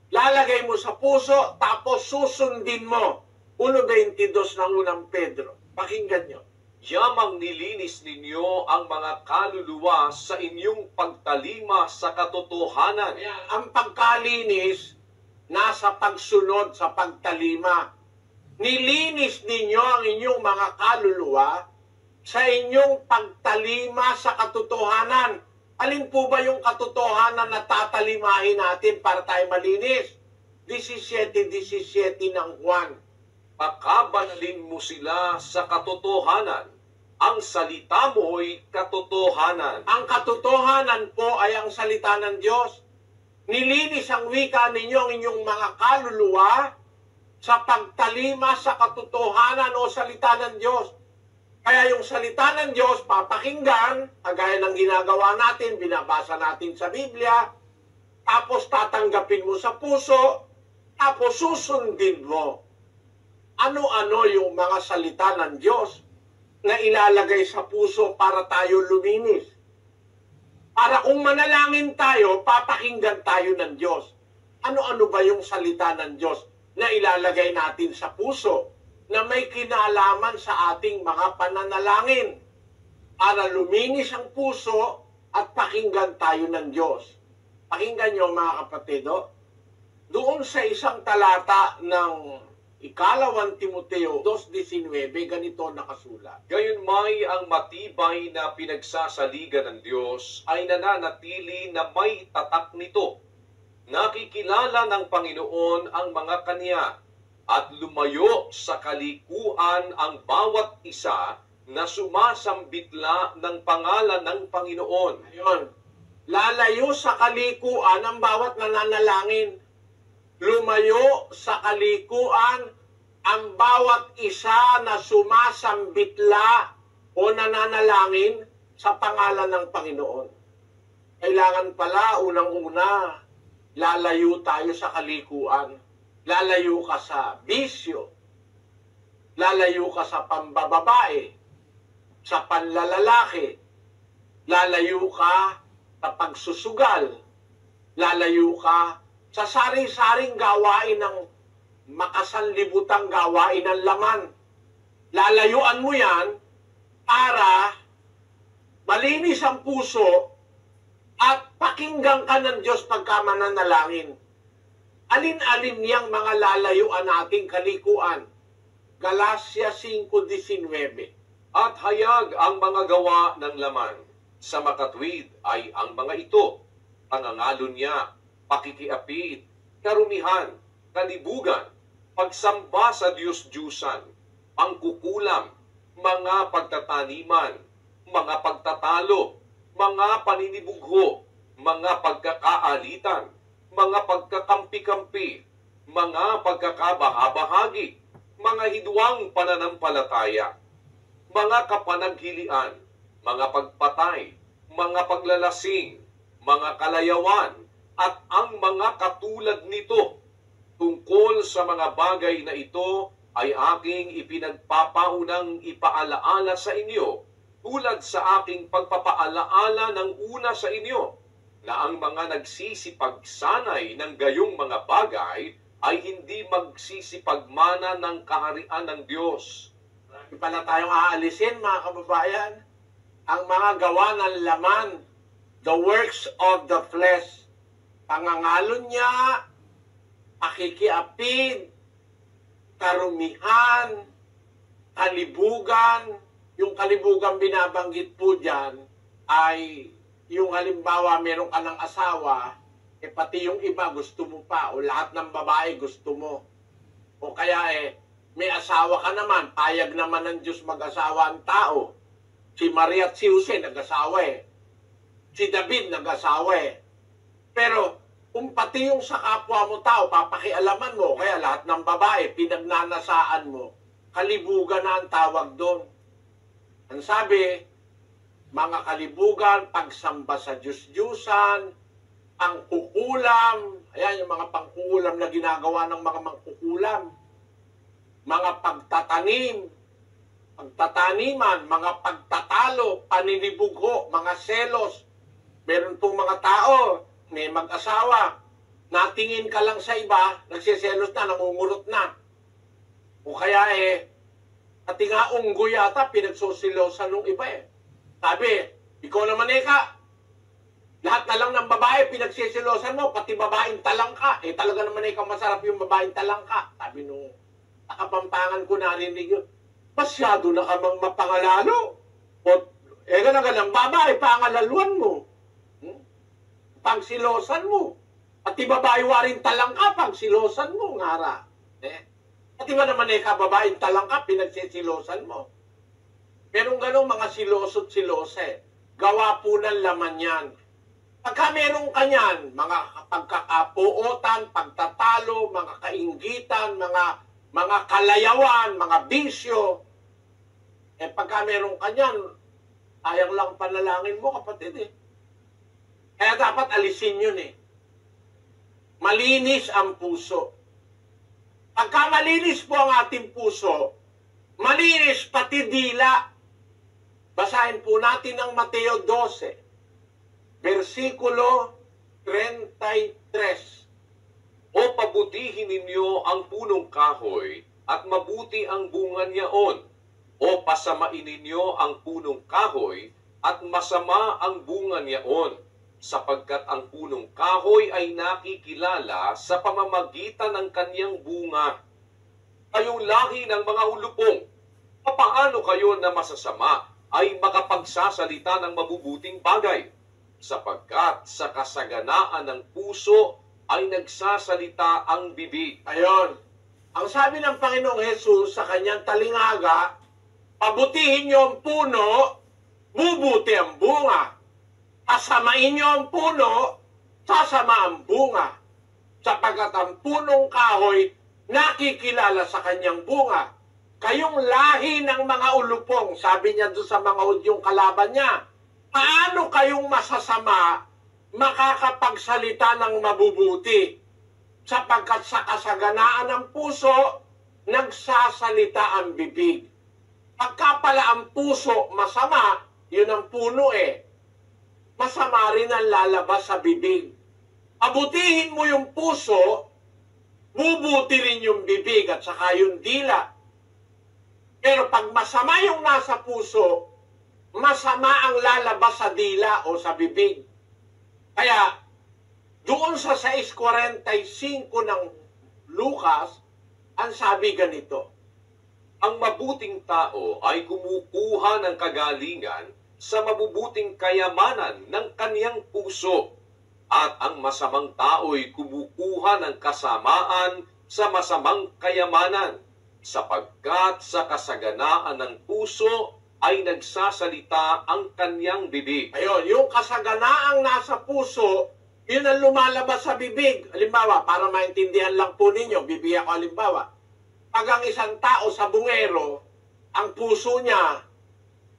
lalagay mo sa puso, tapos susundin mo. 1:22 ng unang Pedro. Pakinggan niyo. Yamang nilinis ninyo ang mga kaluluwa sa inyong pagtalima sa katotohanan. Ayan, ang pagkalinis, nasa pagsunod sa pagtalima. Nilinis ninyo ang inyong mga kaluluwa sa inyong pagtalima sa katotohanan. Alin po ba yung katotohanan na tatalimahin natin para tayo malinis? 17:17 ng Juan. Pakabanalin mo sila sa katotohanan. Ang salita mo'y katotohanan. Ang katotohanan po ay ang salita ng Diyos. Nilinis ang wika ninyo ang inyong mga kaluluwa sa pagtalima sa katotohanan o salita ng Diyos. Kaya yung salita ng Diyos, papakinggan, kagaya ng ginagawa natin, binabasa natin sa Biblia, tapos tatanggapin mo sa puso, tapos susundin mo. Ano-ano yung mga salita ng Diyos na ilalagay sa puso para tayo luminis. Para kung manalangin tayo, papakinggan tayo ng Diyos. Ano-ano ba yung salita ng Diyos na ilalagay natin sa puso na may kinalaman sa ating mga pananalangin para luminis ang puso at pakinggan tayo ng Diyos. Pakinggan nyo mga kapatid, doon sa isang talata ng Ikalawang Timoteo 2:19, ganito nakasulat. Gayunmay ang matibay na pinagsasaligan ng Diyos ay nananatili na may tatak nito. Nakikilala ng Panginoon ang mga kanya at lumayo sa kalikuan ang bawat isa na sumasambitla ng pangalan ng Panginoon. Ayun, lalayo sa kalikuan ang bawat nananalangin. Lumayo sa kalikuan ang bawat isa na sumasambitla o nananalangin sa pangalan ng Panginoon. Kailangan pala, unang-una, lalayo tayo sa kalikuan. Lalayo ka sa bisyo. Lalayo ka sa pambababae, sa panlalalaki. Lalayo ka sa pagsusugal. Lalayo ka sa sari-saring gawain ng makasanlibutang gawain ng laman. Lalayuan mo yan para malinis ang puso at pakinggan ka ng Diyos pagka mananalangin. Alin-alin niyang mga lalayuan nating kalikuan? Galatia 5:19. At hayag ang mga gawa ng laman. Sa makatwid ay ang mga ito: pangangalo niya, pakikiapid, karumihan, kalibugan, pagsamba sa Diyos-Diyusan, pangkukulam, mga pagtataniman, mga pagtatalo, mga paninibugho, mga pagkakaalitan, mga pagkakampi-kampi, mga pagkakabahabahagi, mga hidwang pananampalataya, mga kapanaghilian, mga pagpatay, mga paglalasing, mga kalayawan, at ang mga katulad nito. Tungkol sa mga bagay na ito ay aking ipinagpapaunang ipaalaala sa inyo, tulad sa aking pagpapaalaala ng una sa inyo, na ang mga nagsisipagsanay ng gayong mga bagay ay hindi magsisipagmana ng kaharian ng Diyos. Marami pala tayong aalisin, mga kababayan. Ang mga gawa ng laman, the works of the flesh, pangangalo niya, pakikiapid, karumihan, kalibugan. Yung kalibugan binabanggit po dyan ay yung halimbawa meron ka ng asawa, pati yung iba gusto mo pa, o lahat ng babae gusto mo. O kaya may asawa ka naman, payag naman ng Diyos mag-asawa ang tao. Si Maria at si Jose nag-asawa Si David nag-asawa Pero kung pati yung sa kapwa mo tao, papakialaman mo, kaya lahat ng babae, pinagnanasaan mo, kalibugan na ang tawag doon. Ang sabi, mga kalibugan, pagsamba sa Diyos-Diyusan, ang kukulam, ayan yung mga pangkukulam na ginagawa ng mga mangkukulam, mga pagtatanim, pagtataniman, mga pagtatalo, paninibugho, mga selos. Meron pong mga tao, may mag-asawa, natingin ka lang sa iba, nagsiselos na, namumurot na. O kaya pati nga unggoy yata, pinagsusilosan ng iba Sabi, ikaw naman lahat na lang ng babae, pinagsisilosan mo, pati babaeng talangka. Talaga naman masarap yung babaeng talangka. Sabi nung nakapampangan ko narinig yun. Masyado na kamang mapangalalo. O, ganang babae, pangalaluan mo. Pangsilosan mo. Pati babae waring talangka, pangsilosan mo, ngara. Pati ba naman babaeng talangka, pinagsisilosan mo. Merong ganong mga siloso't silose. Gawa po ng laman yan. Pagka merong kanyan, mga pagkakapuotan, pagtatalo, mga kainggitan, mga kalayawan, mga bisyo, pagka merong kanyan, sayang lang panalangin mo, kapatid Kaya dapat alisin yun Malinis ang puso. Pagka malinis po ang ating puso, malinis pati dila. Basahin po natin ang Mateo 12, versikulo 33. O pabutihin ninyo ang punong kahoy at mabuti ang bunga niyaon. O pasamain ninyo ang punong kahoy at masama ang bunga niyaon. Sapagkat ang punong kahoy ay nakikilala sa pamamagitan ng kanyang bunga. kayong lahi ng mga ulupong, papaano kayo na masasama ay makapagsasalita ng mabubuting bagay? Sapagkat sa kasaganaan ng puso ay nagsasalita ang bibig. Ayon. Ang sabi ng Panginoong Hesus sa kanyang talinghaga, pabutihin niyo ang puno, bubuti ang bunga. Pasamain niyo ang puno, sasama ang bunga. Sapagkat ang punong kahoy nakikilala sa kanyang bunga. Kayong lahi ng mga ulupong, sabi niya doon sa mga Hudyong kalaban niya, paano kayong masasama makakapagsalita ng mabubuti? Sapagkat sa kasaganaan ng puso, nagsasalita ang bibig. Pagka pala ang puso masama, yun ang puno masama rin ang lalabas sa bibig. Abutihin mo yung puso, bubuti rin yung bibig at saka yung dila. Pero pag masama yung nasa puso, masama ang lalabas sa dila o sa bibig. Kaya, doon sa 6:45 ng Lucas, ang sabi ganito, Ang mabuting tao ay kumukuha ng kagalingan sa mabubuting kayamanan ng kaniyang puso, at ang masamang tao'y kumukuha ng kasamaan sa masamang kayamanan, sapagkat sa kasaganaan ng puso ay nagsasalita ang kaniyang bibig. ayun, yung kasaganaang nasa puso, yun ang lumalabas sa bibig. Halimbawa, para maintindihan lang po ninyo, bibigyan ko halimbawa. Pag ang isang tao sa bungero, ang puso niya,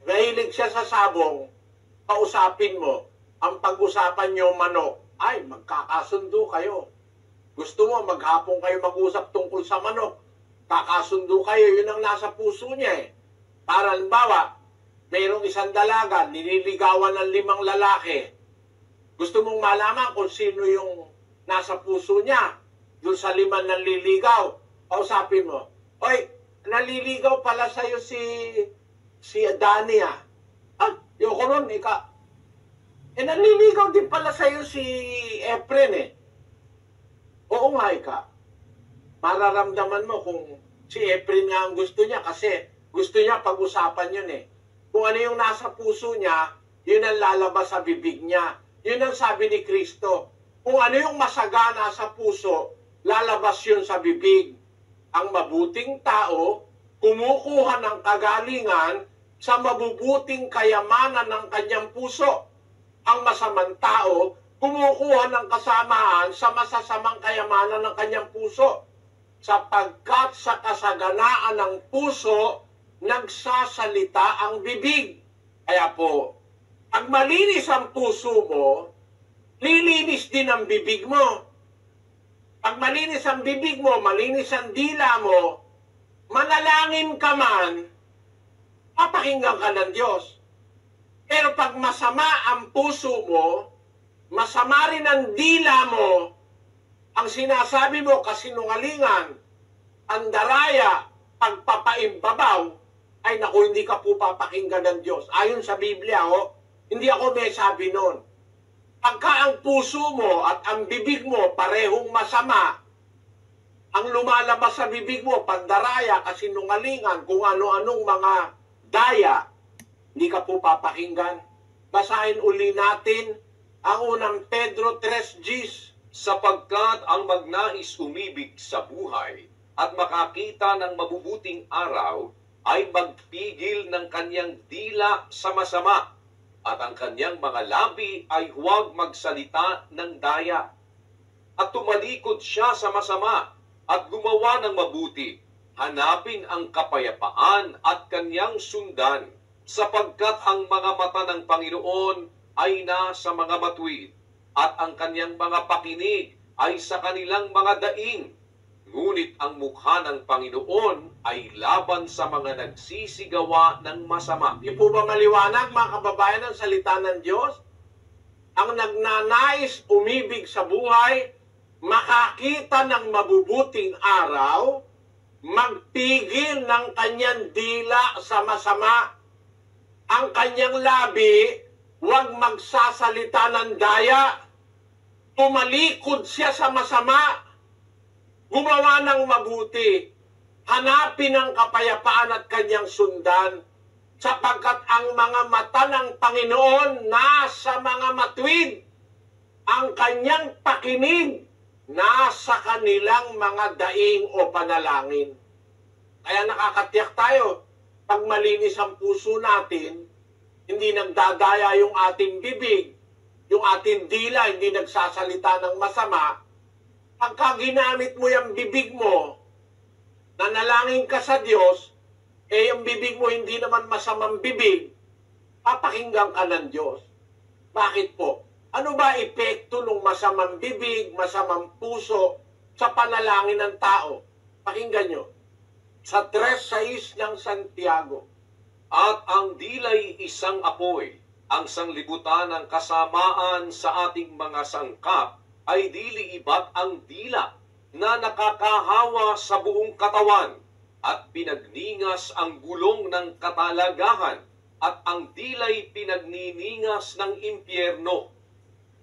mahilig siya sa sabong, kausapin mo, ang pag-usapan niyo manok, ay magkakasundo kayo. Gusto mo, maghapon kayo mag-usap tungkol sa manok, kakasundo kayo, yun ang nasa puso niya Para halimbawa, mayroong isang dalaga, nililigawan ng 5 lalaki. Gusto mong malaman kung sino yung nasa puso niya, doon sa 5 nanliligaw, kausapin mo, oy, naliligaw pala sa'yo si Dani yung ko nun, naliligaw din pala sa'yo si Efren Oo nga, mararamdaman mo kung si Efren nga ang gusto niya kasi gusto niya pag-usapan yun Kung ano yung nasa puso niya, yun ang lalabas sa bibig niya. Yun ang sabi ni Kristo. Kung ano yung masagana sa puso, lalabas yun sa bibig. Ang mabuting tao, kumukuha ng kagalingan sa mabubuting kayamanan ng kanyang puso. Ang masamang tao, kumukuha ng kasamaan sa masasamang kayamanan ng kanyang puso. Sapagkat sa kasaganaan ng puso, nagsasalita ang bibig. Kaya po, pag malinis ang puso mo, lilinis din ang bibig mo. Pag malinis ang bibig mo, malinis ang dila mo, manalangin ka man, papakinggan ka ng Diyos. Pero pag masama ang puso mo, masama rin ang dila mo, ang sinasabi mo kasinungalingan, ang daraya, pagpapaimbabaw, ay naku, hindi ka po papakinggan ng Diyos. Ayon sa Biblia, hindi ako may sabi nun. Pagka ang puso mo at ang bibig mo parehong masama, ang lumalabas sa bibig mo, pandaraya, kasinungalingan, kung ano-anong mga daya, hindi ka po papakinggan. Basahin uli natin ang unang Pedro 3:10. Sapagkat ang magnais umibig sa buhay at makakita ng mabubuting araw ay magpigil ng kanyang dila sa masama, at ang kanyang mga labi ay huwag magsalita ng daya. At tumalikod siya sa masama at gumawa ng mabuti, hanapin ang kapayapaan at kanyang sundan, sapagkat ang mga mata ng Panginoon ay nasa mga matuwid, at ang kanyang mga pakinig ay sa kanilang mga daing. Ngunit ang mukha ng Panginoon ay laban sa mga nagsisigawa ng masama. Di po ba maliwanag, mga kababayan, ang salita ng Diyos? Ang nagnanais umibig sa buhay, makakita ng mabubuting araw, magpigil ng kanyang dila sa masama. Ang kanyang labi, huwag magsasalita ng daya. Tumalikod siya sa masama, gumawa ng mabuti, hanapin ang kapayapaan at kanyang sundan, sapagkat ang mga mata ng Panginoon nasa mga matuwid, ang kanyang pakinig nasa kanilang mga daing o panalangin. Kaya nakakatiyak tayo, pag malinis ang puso natin, hindi nagdadaya yung ating bibig, yung ating dila, hindi nagsasalita ng masama. Pagka ginamit mo yung bibig mo, nanalangin ka sa Diyos, yung bibig mo hindi naman masamang bibig, papakinggan ka ng Diyos. Bakit po? Ano ba epekto ng masamang bibig, masamang puso sa panalangin ng tao? Pakinggan nyo. Sa 3:6 ng Santiago, At ang dila'y isang apoy, ang sanglibutan ng kasamaan sa ating mga sangkap ay dili iba't ang dila na nakakahawa sa buong katawan at pinagningas ang gulong ng katalagahan at ang dila'y pinagniningas ng impyerno.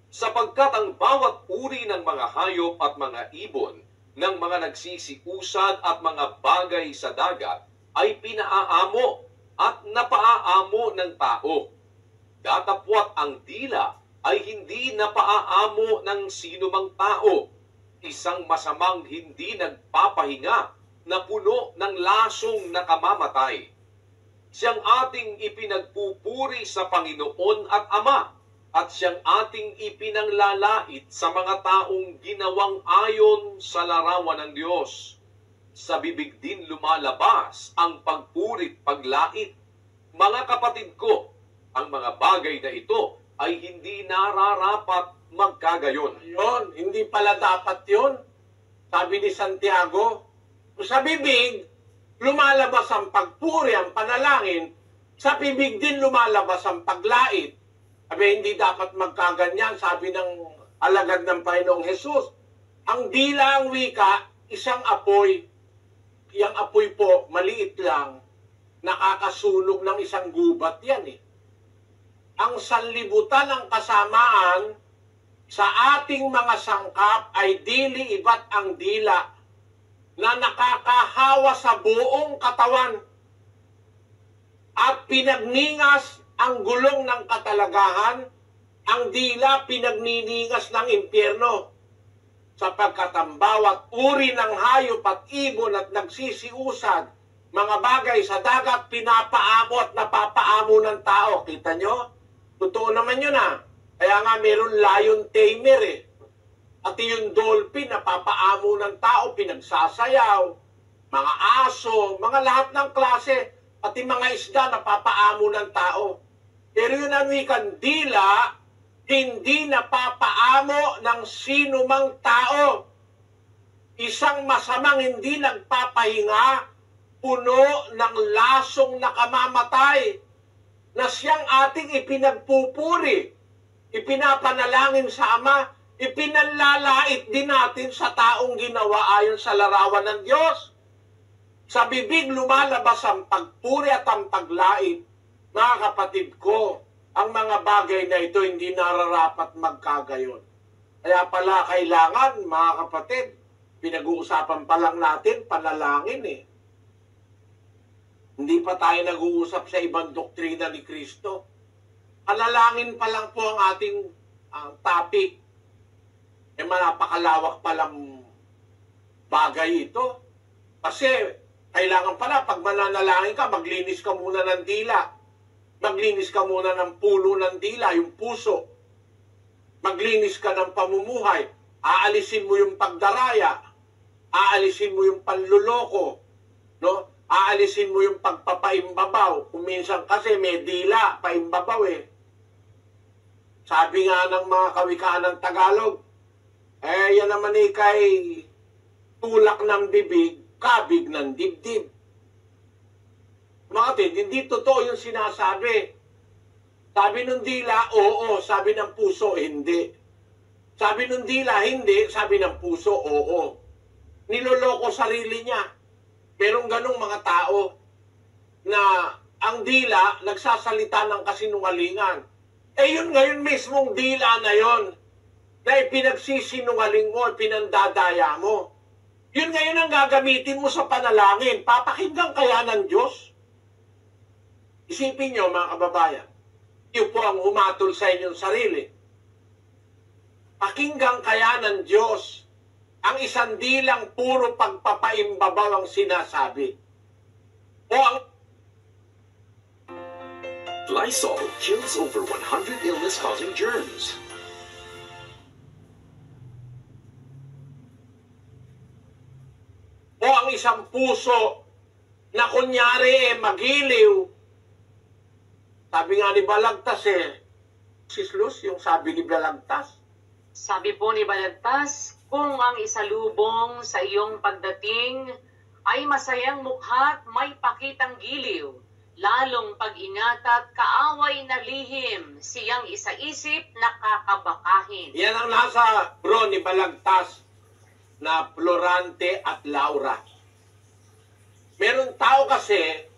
Sapagkat ang bawat uri ng mga hayop at mga ibon, ng mga nagsisiusad at mga bagay sa dagat ay pinaaamo at napaaamo ng tao. Datapwat ang dila ay hindi napaaamo ng sinumang tao, isang masamang hindi nagpapahinga na puno ng lasong nakamamatay. Siyang ating ipinagpupuri sa Panginoon at Ama, at siyang ating ipinanglalait sa mga taong ginawang ayon sa larawan ng Diyos. Sa bibig din lumalabas ang pagpurit paglait. Mga kapatid ko, ang mga bagay na ito ay hindi nararapat magkagayon. yun, hindi pala dapat yun. Sabi ni Santiago, sa bibig, lumalabas ang pagpuri, ang panalangin, sa bibig din lumalabas ang paglait. Sabi, hindi dapat magkaganyan, sabi ng alagad ng Panginoong Jesus. Ang dila ang wika, isang apoy. Yang apoy po, maliit lang, nakakasunog ng isang gubat yan eh. Ang sanlibutan ng kasamaan sa ating mga sangkap ay dili iba't ang dila na nakakahawa sa buong katawan at pinagningas ang gulong ng katalagahan, ang dila pinagniningas ng impyerno, sapagkat ang bawat uri ng hayop at ibon at nagsisiusad, mga bagay sa dagat, pinapaamo at napapaamo ng tao. Kita nyo? Totoo naman yun ah. Kaya nga meron lion tamer eh. At yung dolphin, napapaamo ng tao, pinagsasayaw, mga aso, mga lahat ng klase, pati mga isda, napapaamo ng tao. Pero yun ang wikang dila, hindi napapaamo ng sino mang tao. Isang masamang hindi nagpapahinga, puno ng lasong nakamamatay, na siyang ating ipinagpupuri, ipinapanalangin sa Ama, ipinanlalait din natin sa taong ginawa ayon sa larawan ng Diyos. Sa bibig lumalabas ang pagpuri at ang paglait. Mga kapatid ko, ang mga bagay na ito hindi nararapat magkagayon. Kaya pala kailangan, mga kapatid, pinag-uusapan pa lang natin, panalangin eh. Hindi pa tayo nag-uusap sa ibang doktrina ni Kristo. Panalangin pa lang po ang ating topic. Napakalawak palang bagay ito. Kasi kailangan pala, pag mananalangin ka, maglinis ka muna ng dila. Maglinis ka muna ng pulo ng dila, yung puso. Maglinis ka ng pamumuhay. Aalisin mo yung pagdaraya. Aalisin mo yung panluloko. No? Aalisin mo yung pagpapaimbabaw. Kung minsan kasi may dila, paimbabaw eh. Sabi nga ng mga kawikaan ng Tagalog, yan naman kay tulak ng bibig, kabig ng dibdib. Mga kapatid, hindi totoo yung sinasabi. Sabi ng dila, oo. Sabi ng puso, hindi. Sabi ng dila, hindi. Sabi ng puso, oo. Niloloko sarili niya. Merong ganong mga tao na ang dila nagsasalita ng kasinungalingan. Yun ngayon mismong dila na yon na ipinagsisinungaling mo, pinandadaya mo. Yun ngayon ang gagamitin mo sa panalangin. Papakinggan kaya ng Diyos? Isipin nyo, mga kababayan, yun po ang humatol sa inyong sarili. Pakinggan kaya ng Diyos ang isang dilang puro pagpapaimbabaw ang sinasabi. O ang Lysol kills over 100 illness-causing germs. o ang isang puso na kunyari magiliw. Sabi nga ni Balagtas Sis Luz, yung sabi ni Balagtas. Sabi po ni Balagtas, kung ang isalubong sa iyong pagdating ay masayang mukha't may pakitang giliw, lalong pag-ingat at kaaway na lihim, siyang isa-isip na kakabakahin. Yan ang nasa bro ni Balagtas na Florante at Laura. Meron tao kasi,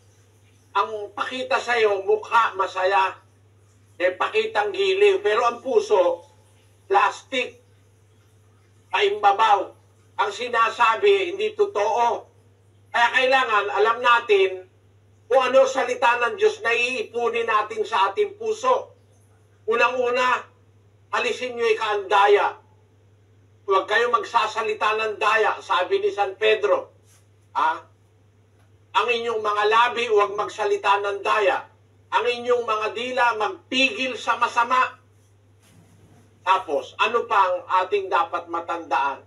ang pakita sa'yo, mukha masaya, pakitang giliw, pero ang puso, plastic, paimbabaw. Ang sinasabi, hindi totoo. Kaya kailangan, alam natin, kung ano salita ng Diyos na iipunin natin sa ating puso. Unang-una, alisin nyo ikaandaya. Huwag kayo magsasalita ng daya, sabi ni San Pedro. Ang inyong mga labi, huwag magsalita ng daya. Ang inyong mga dila, magpigil sa masama. Tapos, ano pa ang ating dapat matandaan?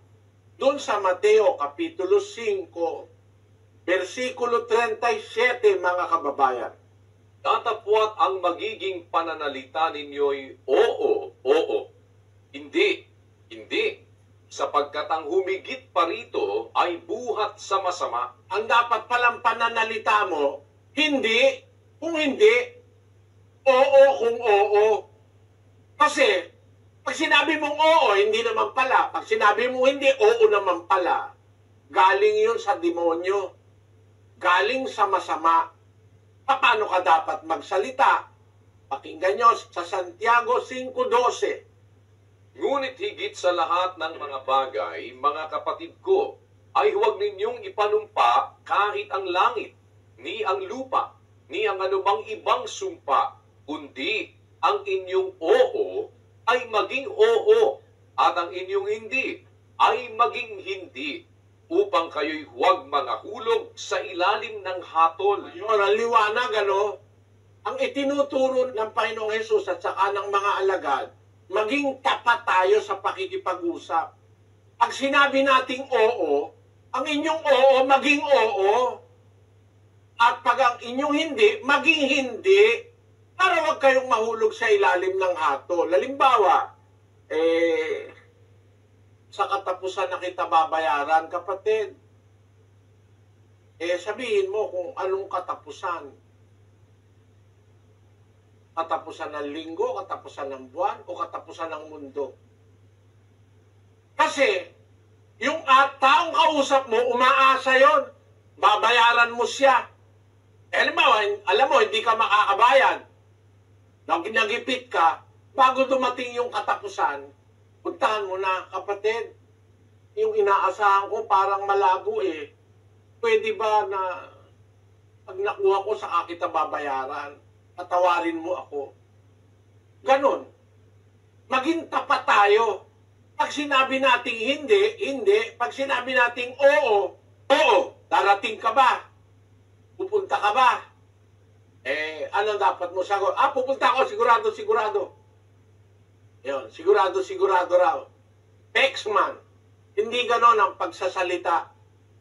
Doon sa Mateo, Kapitulo 5, versikulo 37, mga kababayan. Datapwat ang magiging pananalita ninyo'y oo, oo. Hindi, hindi. Sapagkat ang humigit pa rito ay buhat sa masama. Ang dapat palang pananalita mo, hindi, kung hindi, oo kung oo. Kasi, pag sinabi mong oo, hindi naman pala. Pag sinabi mong hindi, oo naman pala. Galing yun sa demonyo. Galing sa masama. Paano ka dapat magsalita? Pakinggan nyo sa Santiago 5:12. Ngunit higit sa lahat ng mga bagay, mga kapatid ko, ay huwag ninyong ipanumpa kahit ang langit, ni ang lupa, ni ang anumang ibang sumpa, kundi ang inyong oo ay maging oo, at ang inyong hindi ay maging hindi, upang kayo'y huwag mangahulog sa ilalim ng hatol. Yun, ang liwanag, ang itinuturo ng Panginoong Hesus at saka ng mga alagad, maging tapat tayo sa pakikipag-usap. Pag sinabi nating oo, ang inyong oo, maging oo. At pag ang inyong hindi, maging hindi. Para wag kayong mahulog sa ilalim ng hatol. Halimbawa, sa katapusan na kita babayaran, kapatid, sabihin mo kung anong katapusan. Katapusan ng linggo, katapusan ng buwan, o katapusan ng mundo. Kasi, yung taong kausap mo, umaasa yon, babayaran mo siya. Alam mo, hindi ka makakabayan. Nagipit ka, bago dumating yung katapusan, puntahan mo na, kapatid, yung inaasahan ko parang malabo Pwede ba na pag nakuha ko sa kita babayaran, patawarin mo ako. Ganon. Maging tapat tayo. Pag sinabi nating hindi, hindi. Pag sinabi nating oo, oo. Darating ka ba? Pupunta ka ba? Ano dapat mo sagot? Pupunta ako, sigurado, sigurado. Yun, sigurado, sigurado raw. Pexman. Hindi ganon ang pagsasalita.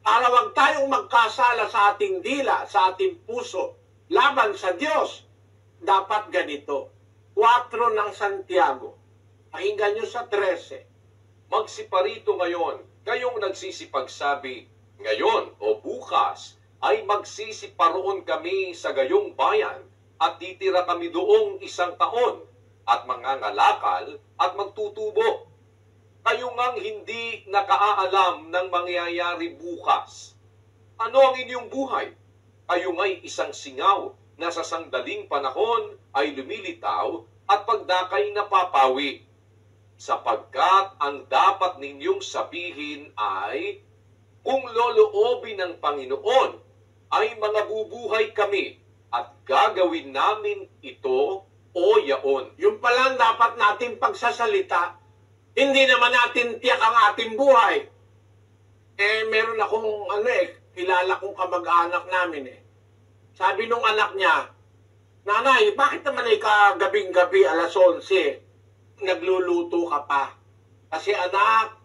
Para wag tayong magkasala sa ating dila, sa ating puso, laban sa Diyos. Dapat ganito. 4 ng Santiago. Pakinggan nyo sa 13. Magsiparito ngayon, kayong nagsisipagsabi, ngayon o bukas, ay magsisiparoon kami sa gayong bayan at titira kami doong 1 taon at mangangalakal at magtutubo. Kayo ngang hindi nakaalam ng mangyayari bukas. Ano ang inyong buhay? Kayo nga'y isang singaw na sa sandaling panahon ay lumilitaw at pagdakay napapawi. Sapagkat ang dapat ninyong sabihin ay, Kung loloobin ng Panginoon, ay mga bubuhay kami at gagawin namin ito o yaon. Yung pala ang dapat natin pagsasalita, hindi naman natin tiyak ang ating buhay. Meron akong kilala kong kamag-anak namin Sabi nung anak niya, "Nanay, bakit naman kagabing-gabi alas 11, nagluluto ka pa? Kasi anak,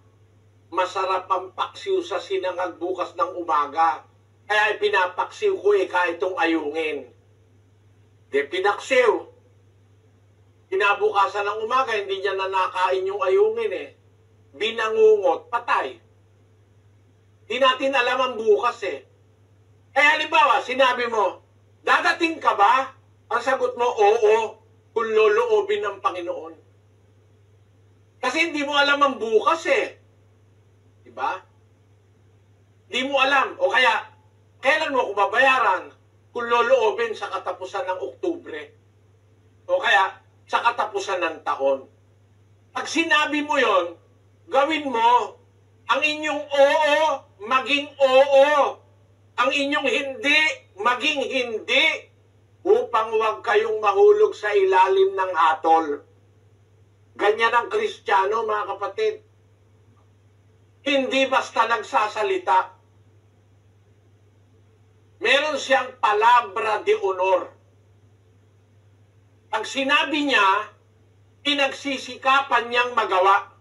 masarap ang paksiw sa sinangag bukas ng umaga. Kaya pinapaksiw ko kahit itong ayungin." Pinaksiw. Kinabukasan ng umaga, hindi niya nanakain yung ayungin Binangungot, patay. Di natin alam ang bukas halimbawa, sinabi mo, "Dadating ka ba?" Ang sagot mo, "Oo, kung loloobin ng Panginoon." Kasi hindi mo alam ang bukas Diba? Di mo alam. O kaya, kailan mo ko babayaran? Kung loloobin sa katapusan ng Oktubre. O kaya, sa katapusan ng taon. Pag sinabi mo yon, gawin mo. Ang inyong oo, maging oo. Ang inyong hindi, maging hindi. Upang huwag kayong mahulog sa ilalim ng hatol. Ganyan ang Kristiyano, mga kapatid. Hindi basta nagsasalita. Meron siyang palabra de honor. Pag sinabi niya, pinagsisikapan niyang magawa.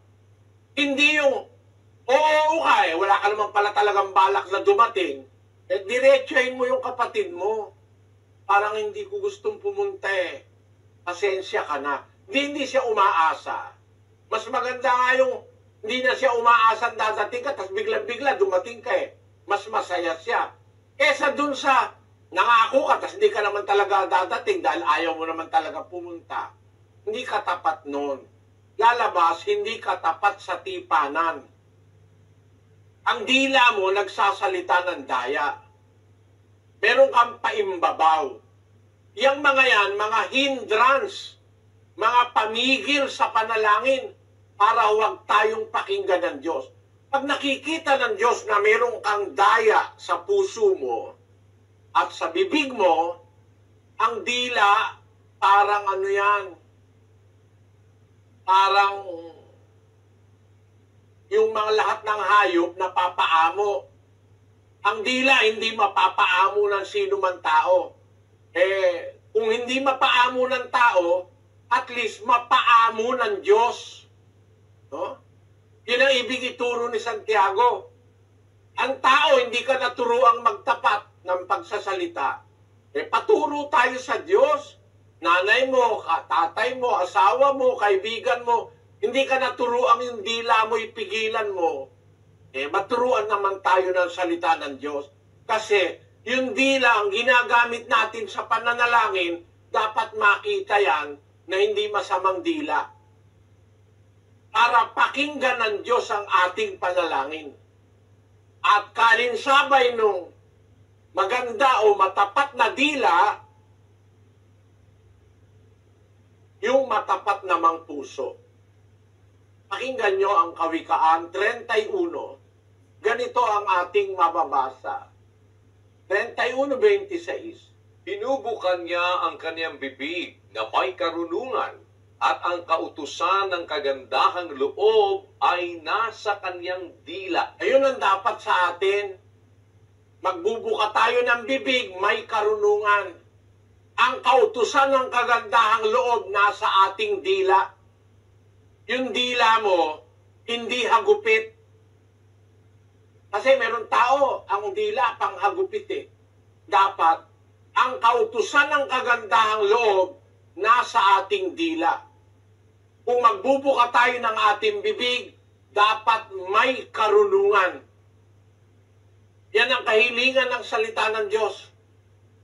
Hindi yung, oo ka wala ka naman pala talagang balak na dumating. Diretsuhin mo yung kapatid mo. Parang hindi ko gustong pumunta Pasensya ka na. Hindi siya umaasa. Mas maganda nga yung hindi na siya umaasa dadating ka, tapos bigla-bigla dumating ka Mas masaya siya. Kesa dun sa nangako ka, tapos hindi ka naman talaga dadating dahil ayaw mo naman talaga pumunta. Hindi ka tapat nun. Lalabas, hindi ka tapat sa tipanan. Ang dila mo nagsasalita ng daya. Meron kang paimbabaw. Yang mga yan, mga hindrance, mga pamigil sa panalangin para huwag tayong pakinggan ng Diyos. Pag nakikita ng Diyos na meron kang daya sa puso mo at sa bibig mo, ang dila parang parang yung mga lahat ng hayop na papaamo. Ang dila hindi mapapaamo ng sino man tao. Kung hindi mapaamo ng tao, at least mapaamo ng Diyos. No? Yun ang ibig ituro ni Santiago. Ang tao, hindi ka naturuang magtapat ng pagsasalita. Paturo tayo sa Diyos. Nanay mo, tatay mo, asawa mo, kaibigan mo, hindi ka naturuang yung dila mo, ipigilan mo. Maturuan naman tayo ng salita ng Diyos. Kasi yung dila, ang ginagamit natin sa pananalangin, dapat makita yan na hindi masamang dila. Para pakinggan ng Diyos ang ating panalangin. At kalinsabay nung maganda o matapat na dila, yung matapat namang puso. Pakinggan nyo ang Kawikaan 31. Ganito ang ating mababasa. 31:26. Binubukan niya ang kanyang bibig na may karunungan at ang kautusan ng kagandahang loob ay nasa kanyang dila. Ayun ang dapat sa atin. Magbubuka tayo ng bibig, may karunungan. Ang kautusan ng kagandahang loob nasa ating dila. Yung dila mo, hindi hagupit. Kasi meron tao, ang dila panghagupit Dapat, ang kautusan ng kagandahang loob nasa ating dila. Kung magbubuka tayo ng ating bibig, dapat may karunungan. Yan ang kahilingan ng salita ng Diyos.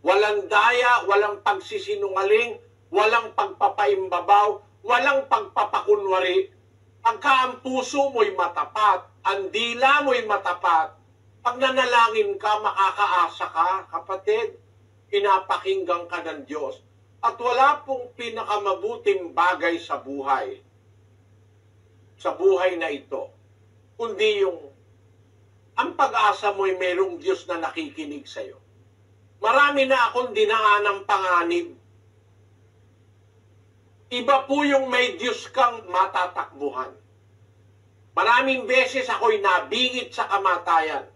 Walang daya, walang pagsisinungaling, walang pagpapaimbabaw, walang pagpapakunwari. Pagka ang puso mo'y matapat, ang dila mo'y matapat, pag nanalangin ka, makakaasa ka, kapatid, pinapakinggan ka ng Diyos. At wala pong pinakamabuting bagay sa buhay na ito, kundi yung ang pag-asa mo'y merong Diyos na nakikinig sa'yo. Marami na akong dinaan ng panganib. Iba po yung may Diyos kang matatakbuhan. Maraming beses ako'y nabingit sa kamatayan.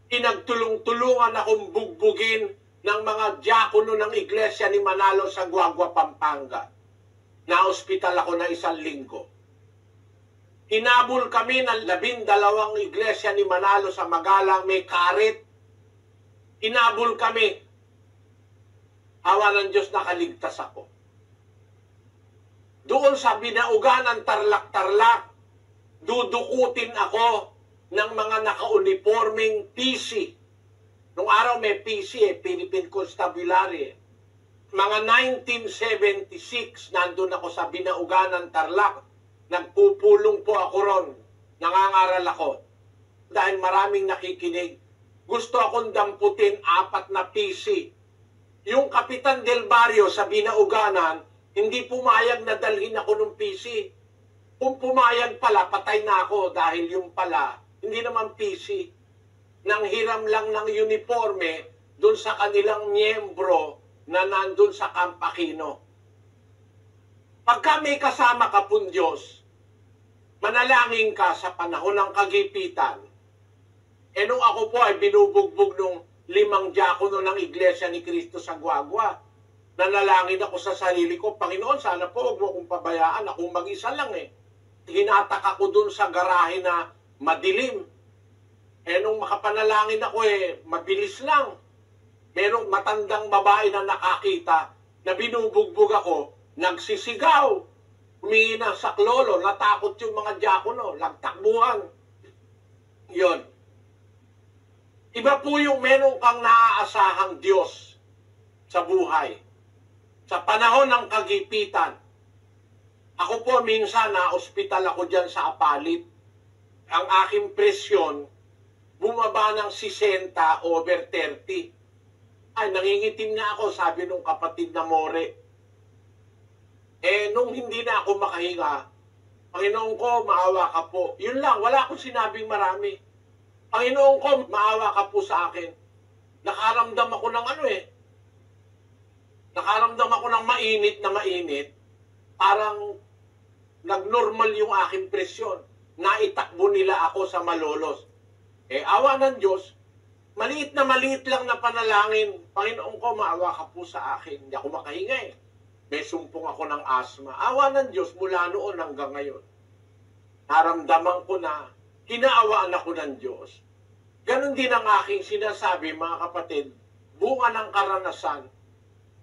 Pinagtulong-tulungan akong bugbugin ng mga diakono ng iglesia ni Manalo sa Guagua, Pampanga. Na-ospital ako na 1 linggo. Hinabol kami ng 12 iglesia ni Manalo sa Magalang, may karet. Hinabol kami. Awa ng Diyos, nakaligtas ako. Doon sa binaugan ng Tarlac-Tarlac, dudukutin ako ng mga naka-uniforming PC. Nung araw may PC, Philippine Constabulary. Mga 1976, nandun ako sa binaugan ng Tarlac. Nagpupulong po ako ron. Nangangaral ako. Dahil maraming nakikinig. Gusto akong damputin 4 na PC. Yung Kapitan Del Barrio sa binauganan, hindi pumayag na dalhin ako ng PC. Kung pumayag pala, patay na ako dahil yung pala, hindi naman PC. Nanghiram lang ng uniforme doon sa kanilang miyembro na nandun sa Camp Aquino. Pagka may kasama ka pong Diyos, manalangin ka sa panahon ng kagipitan. E nung ako po ay binubugbog nung 5 diakono ng Iglesia ni Cristo sa Guagua, nanalangin ako sa sarili ko, Panginoon, sana po huwag mo akong pabayaan, akong mag-isa lang eh. Hinatak ako dun sa garahe na madilim. E nung makapanalangin ako mabilis lang. Merong matandang babae na nakakita na binubugbog ako, nagsisigaw. Humingi ng saklolo, natakot yung mga diakono, nagtakbuhan. Yun. Iba po yung meron kang naaasahang Diyos sa buhay. Sa panahon ng kagipitan, ako po minsan na-ospital ako dyan sa Apalit. Ang aking presyon, bumaba ng 60 over 30. Ay, nangingitim na ako, sabi nung kapatid na More. Nung hindi na ako makahinga, Panginoon ko, maawa ka po. Yun lang, wala akong sinabing marami. Panginoon ko, maawa ka po sa akin. Nakaramdam ako ng Nakaramdam ako ng mainit na mainit. Parang nagnormal yung aking presyon. Naitakbo nila ako sa Malolos. Awa ng Diyos, maliit lang na panalangin. Panginoon ko, maawa ka po sa akin. Hindi ako makahinga May sumpong ako ng asma. Awa ng Diyos mula noon hanggang ngayon. Naramdaman ko na hinaawaan ako ng Diyos. Ganon din ang aking sinasabi, mga kapatid, bunga ng karanasan.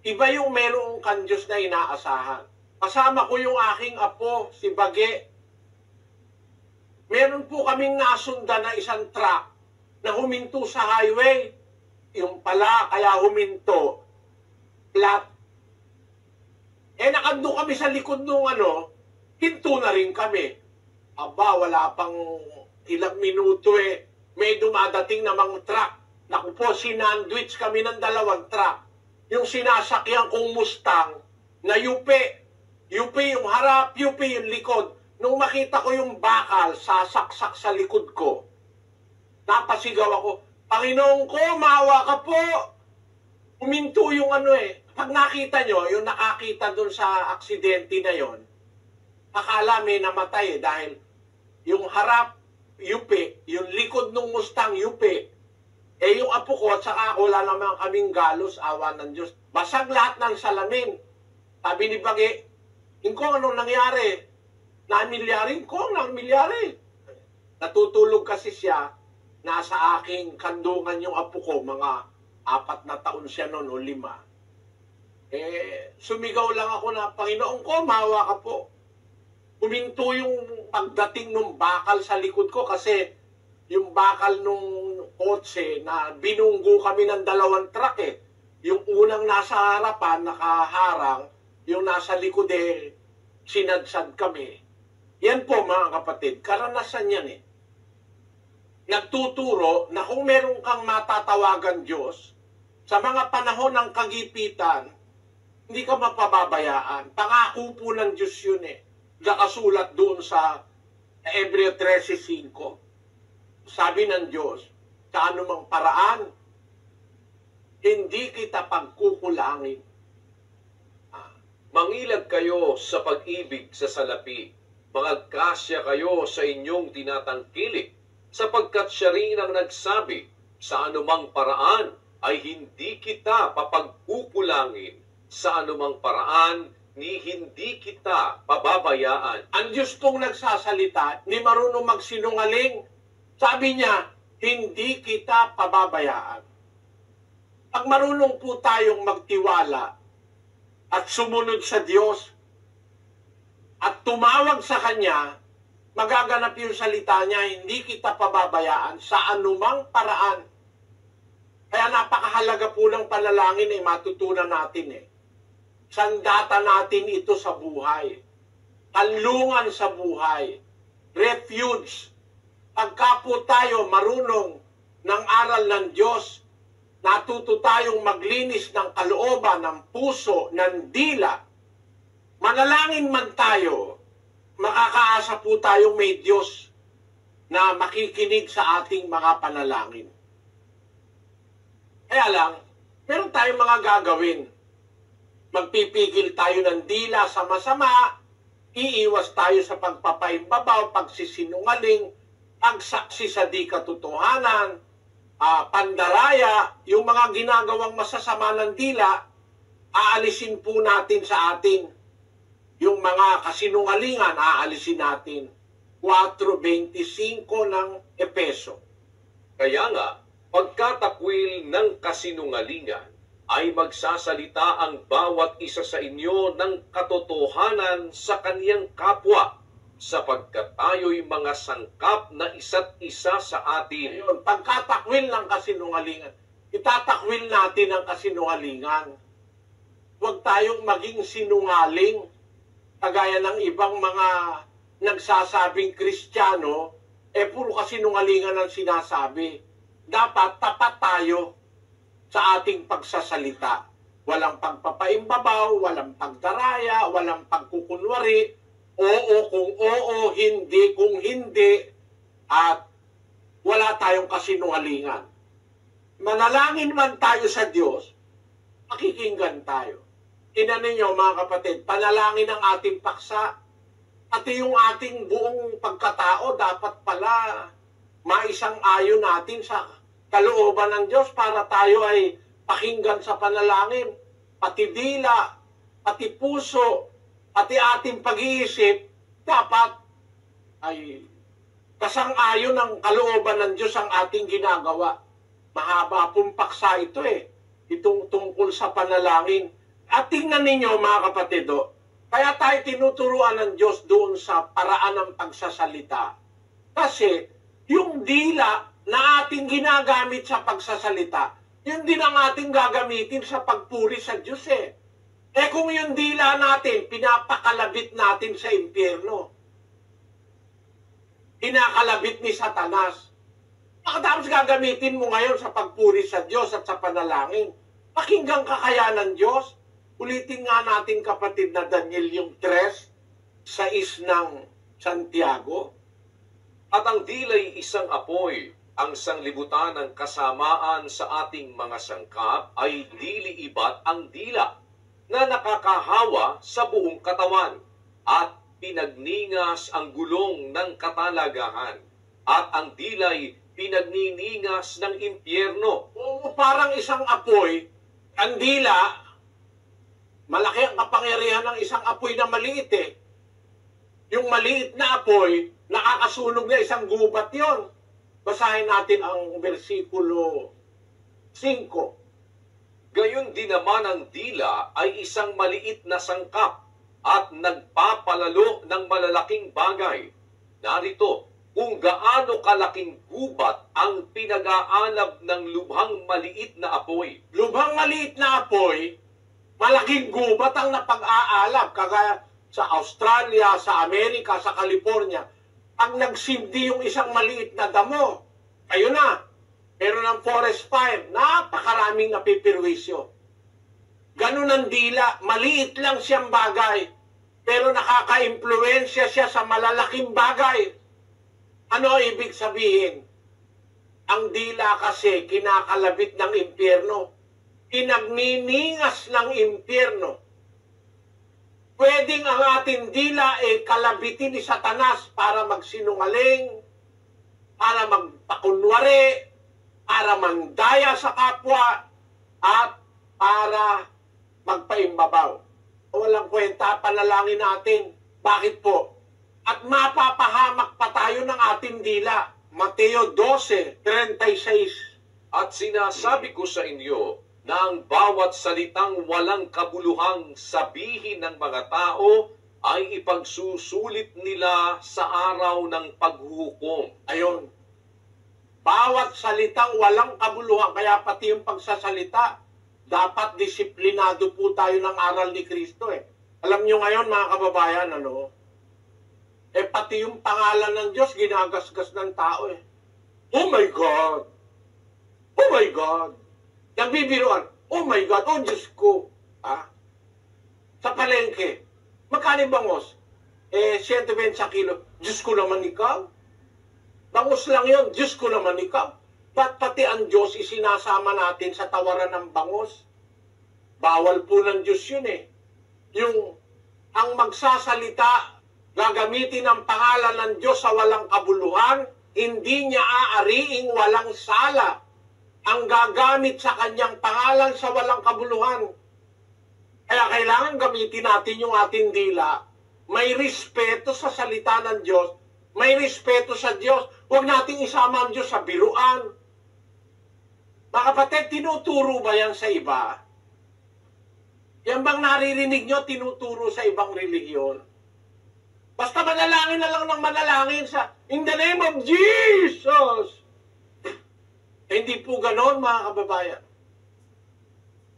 Iba yung merong kan Diyos na inaasahan. Kasama ko yung aking apo, si Bage. Meron po kaming nasundan na isang truck na huminto sa highway. Yung pala, kaya huminto, flat. Nakando kami sa likod nung hinto na rin kami. Aba, wala pang ilang minuto may dumadating namang truck. Naku po, sinandwich kami ng 2 truck. Yung sinasakyan kong Mustang na yupe. Yupe yung harap, yupe yung likod. Nung makita ko yung bakal, sasaksak sa likod ko. Napasigaw ako, Panginoon ko, maawa ka po. Uminto yung Pag nakita nyo, yung nakakita dun sa aksidente na yon, akala may namatay dahil yung harap, yupe, yung likod ng Mustang, yupe. Yung apo ko at saka ako, wala naman kaming galos, awa ng Diyos. Basag lahat ng salamin. Sabi ni Bage, Ingkong, anong nangyari? Namilyari? Ingkong, namilyari. Natutulog kasi siya, nasa aking kandungan yung apo ko, mga 4 na taon siya noon o 5. Sumigaw lang ako na, Panginoon ko, maawa ka po. Huminto yung pagdating ng bakal sa likod ko kasi yung bakal nung kotse na binunggo kami ng 2 truck Yung unang nasa harapan, nakaharang, yung nasa likod sinadsad kami. Yan po mga kapatid, karanasan yan Nagtuturo na kung meron kang matatawagan Diyos, sa mga panahon ng kagipitan, hindi ka mapababayaan. Pangako po ng Diyos yun Nakasulat doon sa Hebreo 13:5. sabi ng Diyos, sa anumang paraan, hindi kita pagkukulangin. Mangilag kayo sa pag-ibig sa salapi. Magkasya kayo sa inyong tinatangkilik, sapagkat siya rin ang nagsabi, sa anumang paraan ay hindi kita papagkukulangin, sa anumang paraan ni hindi kita pababayaan. Ang Diyos pong nagsasalita, ni marunong magsinungaling. Sabi niya, hindi kita pababayaan. Pag marunong po tayong magtiwala at sumunod sa Diyos at tumawag sa Kanya, magaganap yung salita niya, hindi kita pababayaan sa anumang paraan. Kaya napakahalaga po ng panalangin matutunan natin Sandata natin ito sa buhay. Kanlungan sa buhay. Refuge. Pagka po tayo marunong ng aral ng Diyos, natuto tayong maglinis ng kalooban, ng puso, ng dila. Manalangin man tayo, makakaasa po tayong may Diyos na makikinig sa ating mga panalangin. Kaya lang, meron tayong mga gagawin. Magpipigil tayo ng dila sa masama, iiwas tayo sa pagpapaimbabaw, pagsisinungaling, pagsaksi sa di katotohanan, pandaraya, yung mga ginagawang masasama ng dila, aalisin po natin sa atin. Yung mga kasinungalingan, aalisin natin. 4:25 ng Epeso. Kaya nga, pagkatakwil ng kasinungalingan, ay magsasalita ang bawat isa sa inyo ng katotohanan sa kaniyang kapwa, sapagkat tayo'y mga sangkap na isa't isa sa atin. Ngayon, pagkatakwil ng kasinungalingan, itatakwil natin ang kasinungalingan. Huwag tayong maging sinungaling, kagaya ng ibang mga nagsasabing Kristiyano, puro kasinungalingan ang sinasabi. Dapat tapat tayo sa ating pagsasalita. Walang pagpapaimbabaw, walang pagdaraya, walang pagkukunwari, oo kung oo, hindi kung hindi, at wala tayong kasinungalingan. Manalangin man tayo sa Diyos, makikinggan tayo. Tingnan ninyo mga kapatid, panalangin ang ating paksa, pati yung ating buong pagkatao, dapat pala maisang ayon natin sa kalooban ng Diyos para tayo ay pakinggan sa panalangin. Pati dila, pati puso, pati ating pag-iisip, dapat ay kasang-ayon ng kalooban ng Diyos ang ating ginagawa. Mahaba pong paksa ito itong tungkol sa panalangin. At tingnan ninyo mga kapatid, kaya tayo tinuturuan ng Diyos doon sa paraan ng pagsasalita. Kasi yung dila na ating ginagamit sa pagsasalita, yun din ang ating gagamitin sa pagpuri sa Diyos kung yung dila natin, pinapakalabit natin sa impyerno. Pinakalabit ni Satanas. Tapos gagamitin mo ngayon sa pagpuri sa Diyos at sa panalangin. Pakinggan ka kaya ng Diyos? Ulitin nga natin kapatid na Daniel yung 3:6 ng Santiago. At ang dila'y isang apoy, ang sanglibutan ng kasamaan sa ating mga sangkap ay dili iba't ang dila na nakakahawa sa buong katawan at pinagningas ang gulong ng katalagahan at ang dila'y pinagniningas ng impyerno. Oo, parang isang apoy, ang dila, malaki ang kapangyarihan ng isang apoy na maliit Yung maliit na apoy, nakakasunog na isang gubat yon. Basahin natin ang versikulo 5. Gayon din naman ang dila ay isang maliit na sangkap at nagpapalalo ng malalaking bagay. Narito, kung gaano kalaking gubat ang pinag-aalab ng lubhang maliit na apoy. Lubhang maliit na apoy, malaking gubat ang napag-aalab. Kagaya sa Australia, sa Amerika, sa California, ang nagsindi yung isang maliit na damo. Ayun na. Pero ng forest fire, napakaraming napipirwisyo. Ganun ang dila, maliit lang siyang bagay, pero nakaka-impluensya siya sa malalaking bagay. Ano ibig sabihin? Ang dila kasi kinakalabit ng impyerno. Pinagniningas ng impyerno. Pwedeng ang ating dila kalabitin ni Satanas para magsinungaling, para magpakunwari, para mandaya sa kapwa, at para magpaimbabaw. Walang kwenta, panalangin natin. Bakit po? At mapapahamak pa tayo ng ating dila. Mateo 12:36. At sinasabi ko sa inyo na ang bawat salitang walang kabuluhang sabihin ng mga tao ay ipagsusulit nila sa araw ng paghuhukom. Ayun. Bawat salitang walang kabuluhan, kaya pati yung pagsasalita, dapat disiplinado po tayo ng aral ni Kristo eh. Alam nyo ngayon mga kababayan, pati yung pangalan ng Diyos, ginagasgas ng tao eh. Oh my God! Oh my God! Nagbibiruan, oh my God, oh Diyos ko! Sa palengke, magkano bangos? 120 kilo. Diyos ko naman ikaw? Bangus lang yun, Diyos ko naman ikaw. Ba't pati ang Diyos isinasama natin sa tawaran ng bangus? Bawal po ng Diyos yun eh. Yung ang magsasalita, gagamitin ang pangalan ng Diyos sa walang kabuluhan, hindi niya aariing walang sala. Ang gagamit sa kanyang pangalan sa walang kabuluhan. Kaya kailangan gamitin natin yung ating dila. May respeto sa salita ng Diyos. May respeto sa Diyos. Huwag nating isama ang Diyos sa biruan. Mga kapatid, tinuturo ba yan sa iba? Yan bang naririnig nyo, tinuturo sa ibang relihiyon? Basta manalangin na lang ng manalangin sa in the name of Jesus. Hindi po ganon, mga kababayan.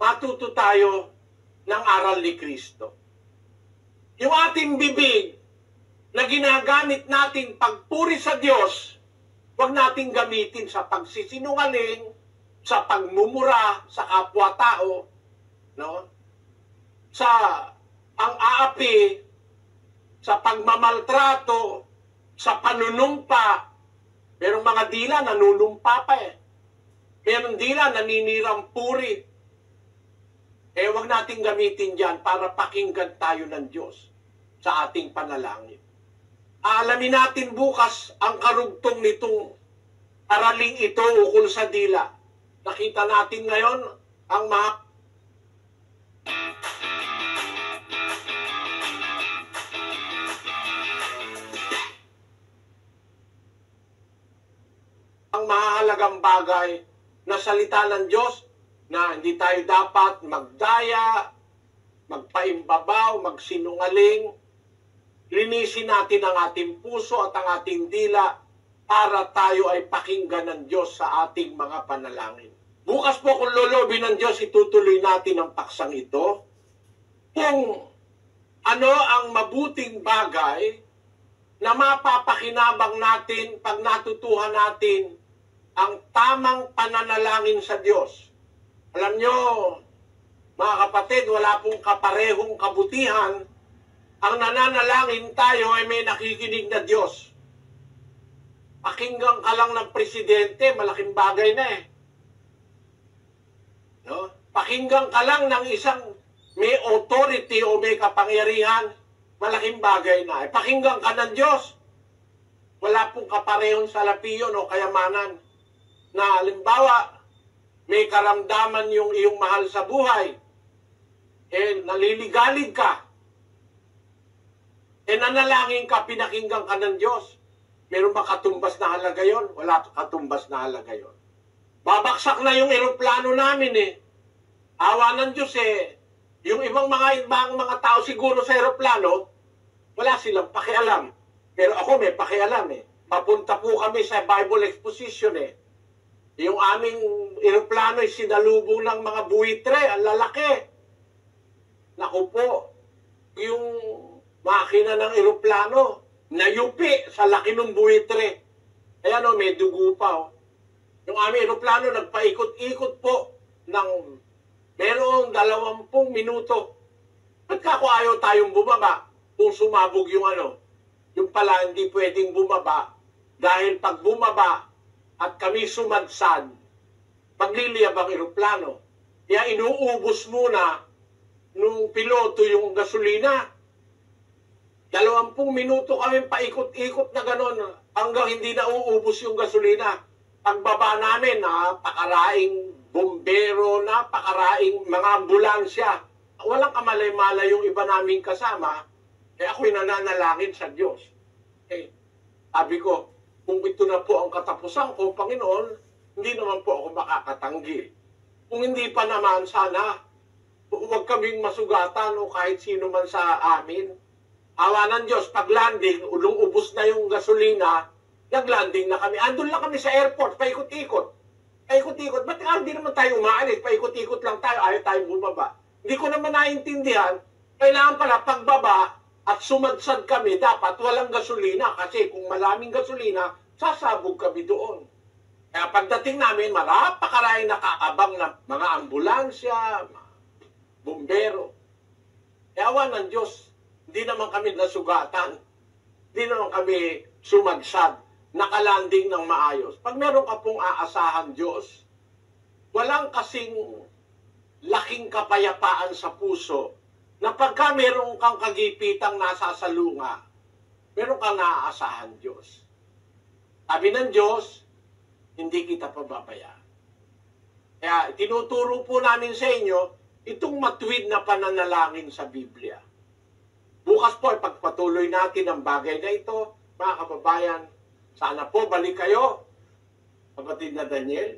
Matuto tayo ng aral ni Kristo. Yung ating bibig na ginagamit natin pagpuri sa Diyos, huwag nating gamitin sa pagsisinungaling, sa pagmumura sa kapwa-tao, no? Sa ang-aapi, sa pagmamaltrato, sa panunumpa. Merong mga dila nanunumpa pa eh. Merong dila naninirang puri. Huwag nating gamitin dyan para pakinggan tayo ng Diyos sa ating panalangin. Alamin natin bukas ang karugtong nitong araling ito ukol sa dila. Nakita natin ngayon ang mahalagang bagay na salita ng Diyos na hindi tayo dapat magdaya, magpaimbabaw, magsinungaling. Linisin natin ang ating puso at ang ating dila para tayo ay pakinggan ng Diyos sa ating mga panalangin. Bukas po kung lolobin ng Diyos, itutuloy natin ang paksang ito. Kung ano ang mabuting bagay na mapapakinabang natin pag natutuhan natin ang tamang pananalangin sa Diyos. Alam nyo, mga kapatid, wala pong kaparehong kabutihan. Ang nananalangin tayo ay may nakikinig na Diyos. Pakinggan ka lang ng presidente, malaking bagay na eh. No? Pakinggan ka lang ng isang may authority o may kapangyarihan, malaking bagay na. Pakinggan ka ng Diyos. Wala pong kaparehong salapiyon o kayamanan. Na halimbawa, may karamdaman yung iyong mahal sa buhay. Naliligalig ka. Nanalangin ka, pinakinggan ka ng Diyos. Meron ba katumbas na halaga yon? Wala katumbas na halaga yon. Babaksak na yung eroplano namin eh. Awa ng Diyos eh. Yung ibang mga tao siguro sa eroplano, wala silang pakialam. Pero ako may pakialam eh. Papunta po kami sa Bible Exposition eh. Yung aming eroplano ay sinalubong ng mga buitre, ang lalaki. Naku po, yung makina ng eroplano, nayupi sa laki ng buitre. Ayan o, may dugo pa o. Yung aming eroplano, nagpaikot-ikot po ng merong 20 minuto. Ba't kako ayaw tayong bumaba kung sumabog yung yung pala hindi pwedeng bumaba dahil pag bumaba at kami sumadsad, pagliliyab ang eroplano. Kaya inuubos muna nung piloto yung gasolina. 20 minuto kami paikot-ikot na gano'n hanggang hindi na uubos yung gasolina. Pagbaba namin, napakaraing bombero, napakaraing mga ambulansya. Walang kamalay-malay yung iba naming kasama, ako'y nananalangin sa Diyos. Sabi ko, kung ito na po ang katapusan ko, Panginoon, hindi naman po ako makakatanggi. Kung hindi pa naman, sana, huwag kaming masugatan o kahit sino man sa amin. Awa ng Diyos, pag landing, ubos na yung gasolina, nag-landing na kami. Andun lang kami sa airport, paikot-ikot. Paikot-ikot. Ba't hindi naman tayo umaalis? Paikot-ikot lang tayo, ayaw tayo bumaba. Hindi ko naman naintindihan. Kailangan pala pagbaba at sumadsad kami, dapat walang gasolina. Kasi kung maraming gasolina, sasabog kami doon. Kaya pagdating namin, marapakaraming nakakabang na mga ambulansya, bumbero. Kaya awa ng Diyos, hindi naman kami nasugatan. Hindi naman kami sumadsad, nakalanding ng maayos. Pag meron ka pong aasahan Diyos, walang kasing laking kapayapaan sa puso na pagka meron kang kagipitang nasasalunga, meron kang naaasahan Diyos. Sabi ng Diyos, hindi kita pababayaan. Kaya tinuturo po namin sa inyo itong matuwid na pananalangin sa Biblia. Bukas po, pagpatuloy natin ang bagay na ito, mga kababayan, sana po balik kayo, kapatid na Daniel.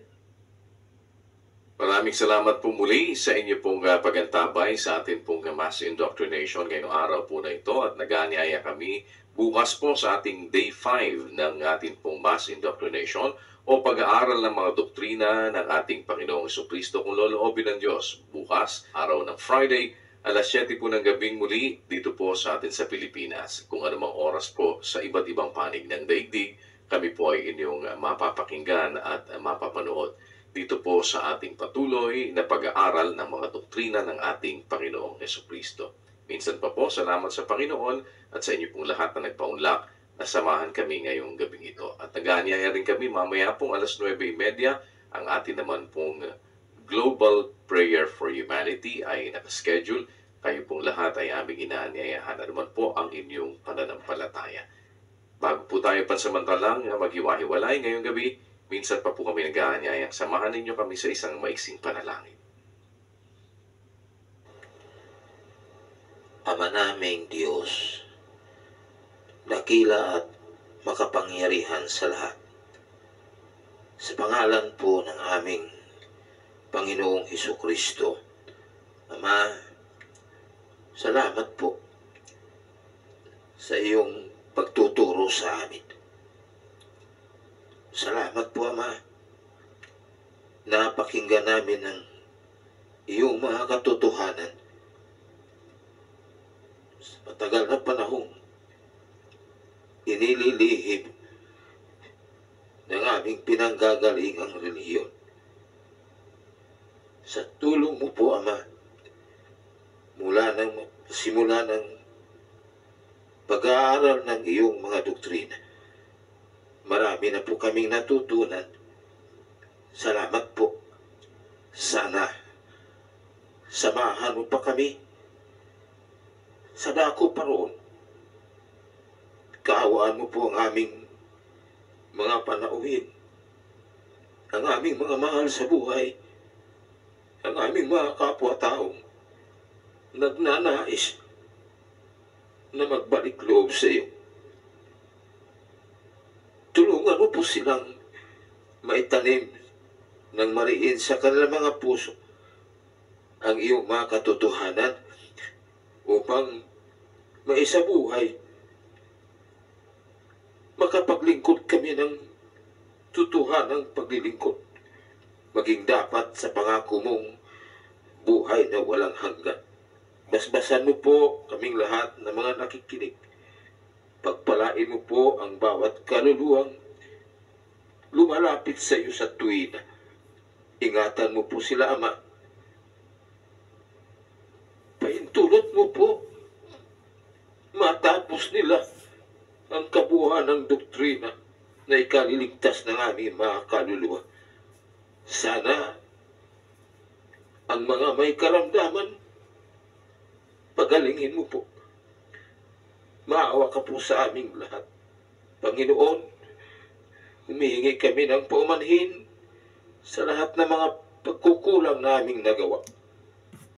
Maraming salamat po muli sa inyo pong pagantabay sa atin pong mass indoctrination ngayong araw po na ito at nag-aanyaya kami bukas po sa ating day 5 ng ating pong mass indoctrination o pag-aaral ng mga doktrina ng ating Panginoong Jesucristo kung loloobin ng Diyos. Bukas, araw ng Friday, alas 7 po ng gabing muli dito po sa atin sa Pilipinas. Kung anumang oras po sa iba't ibang panig ng daigdig, kami po ay inyong mapapakinggan at mapapanood dito po sa ating patuloy na pag-aaral ng mga doktrina ng ating Panginoong Jesucristo. Minsan pa po, salamat sa Panginoon at sa inyo pong lahat na nagpaunlak na samahan kami ngayong gabing ito. At nag-aanyaya rin kami mamaya pong alas 9:30 ang atin naman pong Global Prayer for Humanity ay nakaschedule. Kayo pong lahat ay aming inaanyayahan na naman po ang inyong pananampalataya. Bago po tayo pansamantalang maghiwa-hiwalay ngayong gabi, minsan pa po kami nag-aanyayang samahan ninyo kami sa isang maiksing panalangin. Ama naming Diyos, dakila at makapangyarihan sa lahat. Sa pangalan po ng aming Panginoong Jesucristo, Ama, salamat po sa iyong pagtuturo sa amin. Salamat po, Ama, na pakinggan namin ang iyong mga katotohanan. Sa matagal na panahong inililihim ng aming pinanggagalingang relihiyon. Sa tulong mo po, Ama, simula ng pag-aaral ng iyong mga doktrina, marami na po kaming natutunan. Salamat po. Sana samahan mo pa kami sa dako pa roon. Kaawaan mo po ang aming mga panauhin, ang aming mga mahal sa buhay, ang aming mga kapwa-taong nagnanais na magbalik loob sa iyo. Tulungan mo po silang maitanim ng mariin sa kanilang mga puso ang iyong mga katotohanan upang maisabuhay. Makapaglingkod kami ng tutuhanang paglilingkod. Maging dapat sa pangako mong buhay na walang hanggan. Basbasan mo po kaming lahat ng mga nakikinig. Pagpalain mo po ang bawat kaluluwang lumalapit sa iyo sa tuwina. Ingatan mo po sila, Ama. Paintulot mo po matapos nila ang kabuuan ng doktrina na ikaliligtas ng aming mga kaluluwa. Sana ang mga may karamdaman, pagalingin mo po. Maawa ka po sa aming lahat. Panginoon, humihingi kami ng paumanhin sa lahat ng mga pagkukulang naming nagawa.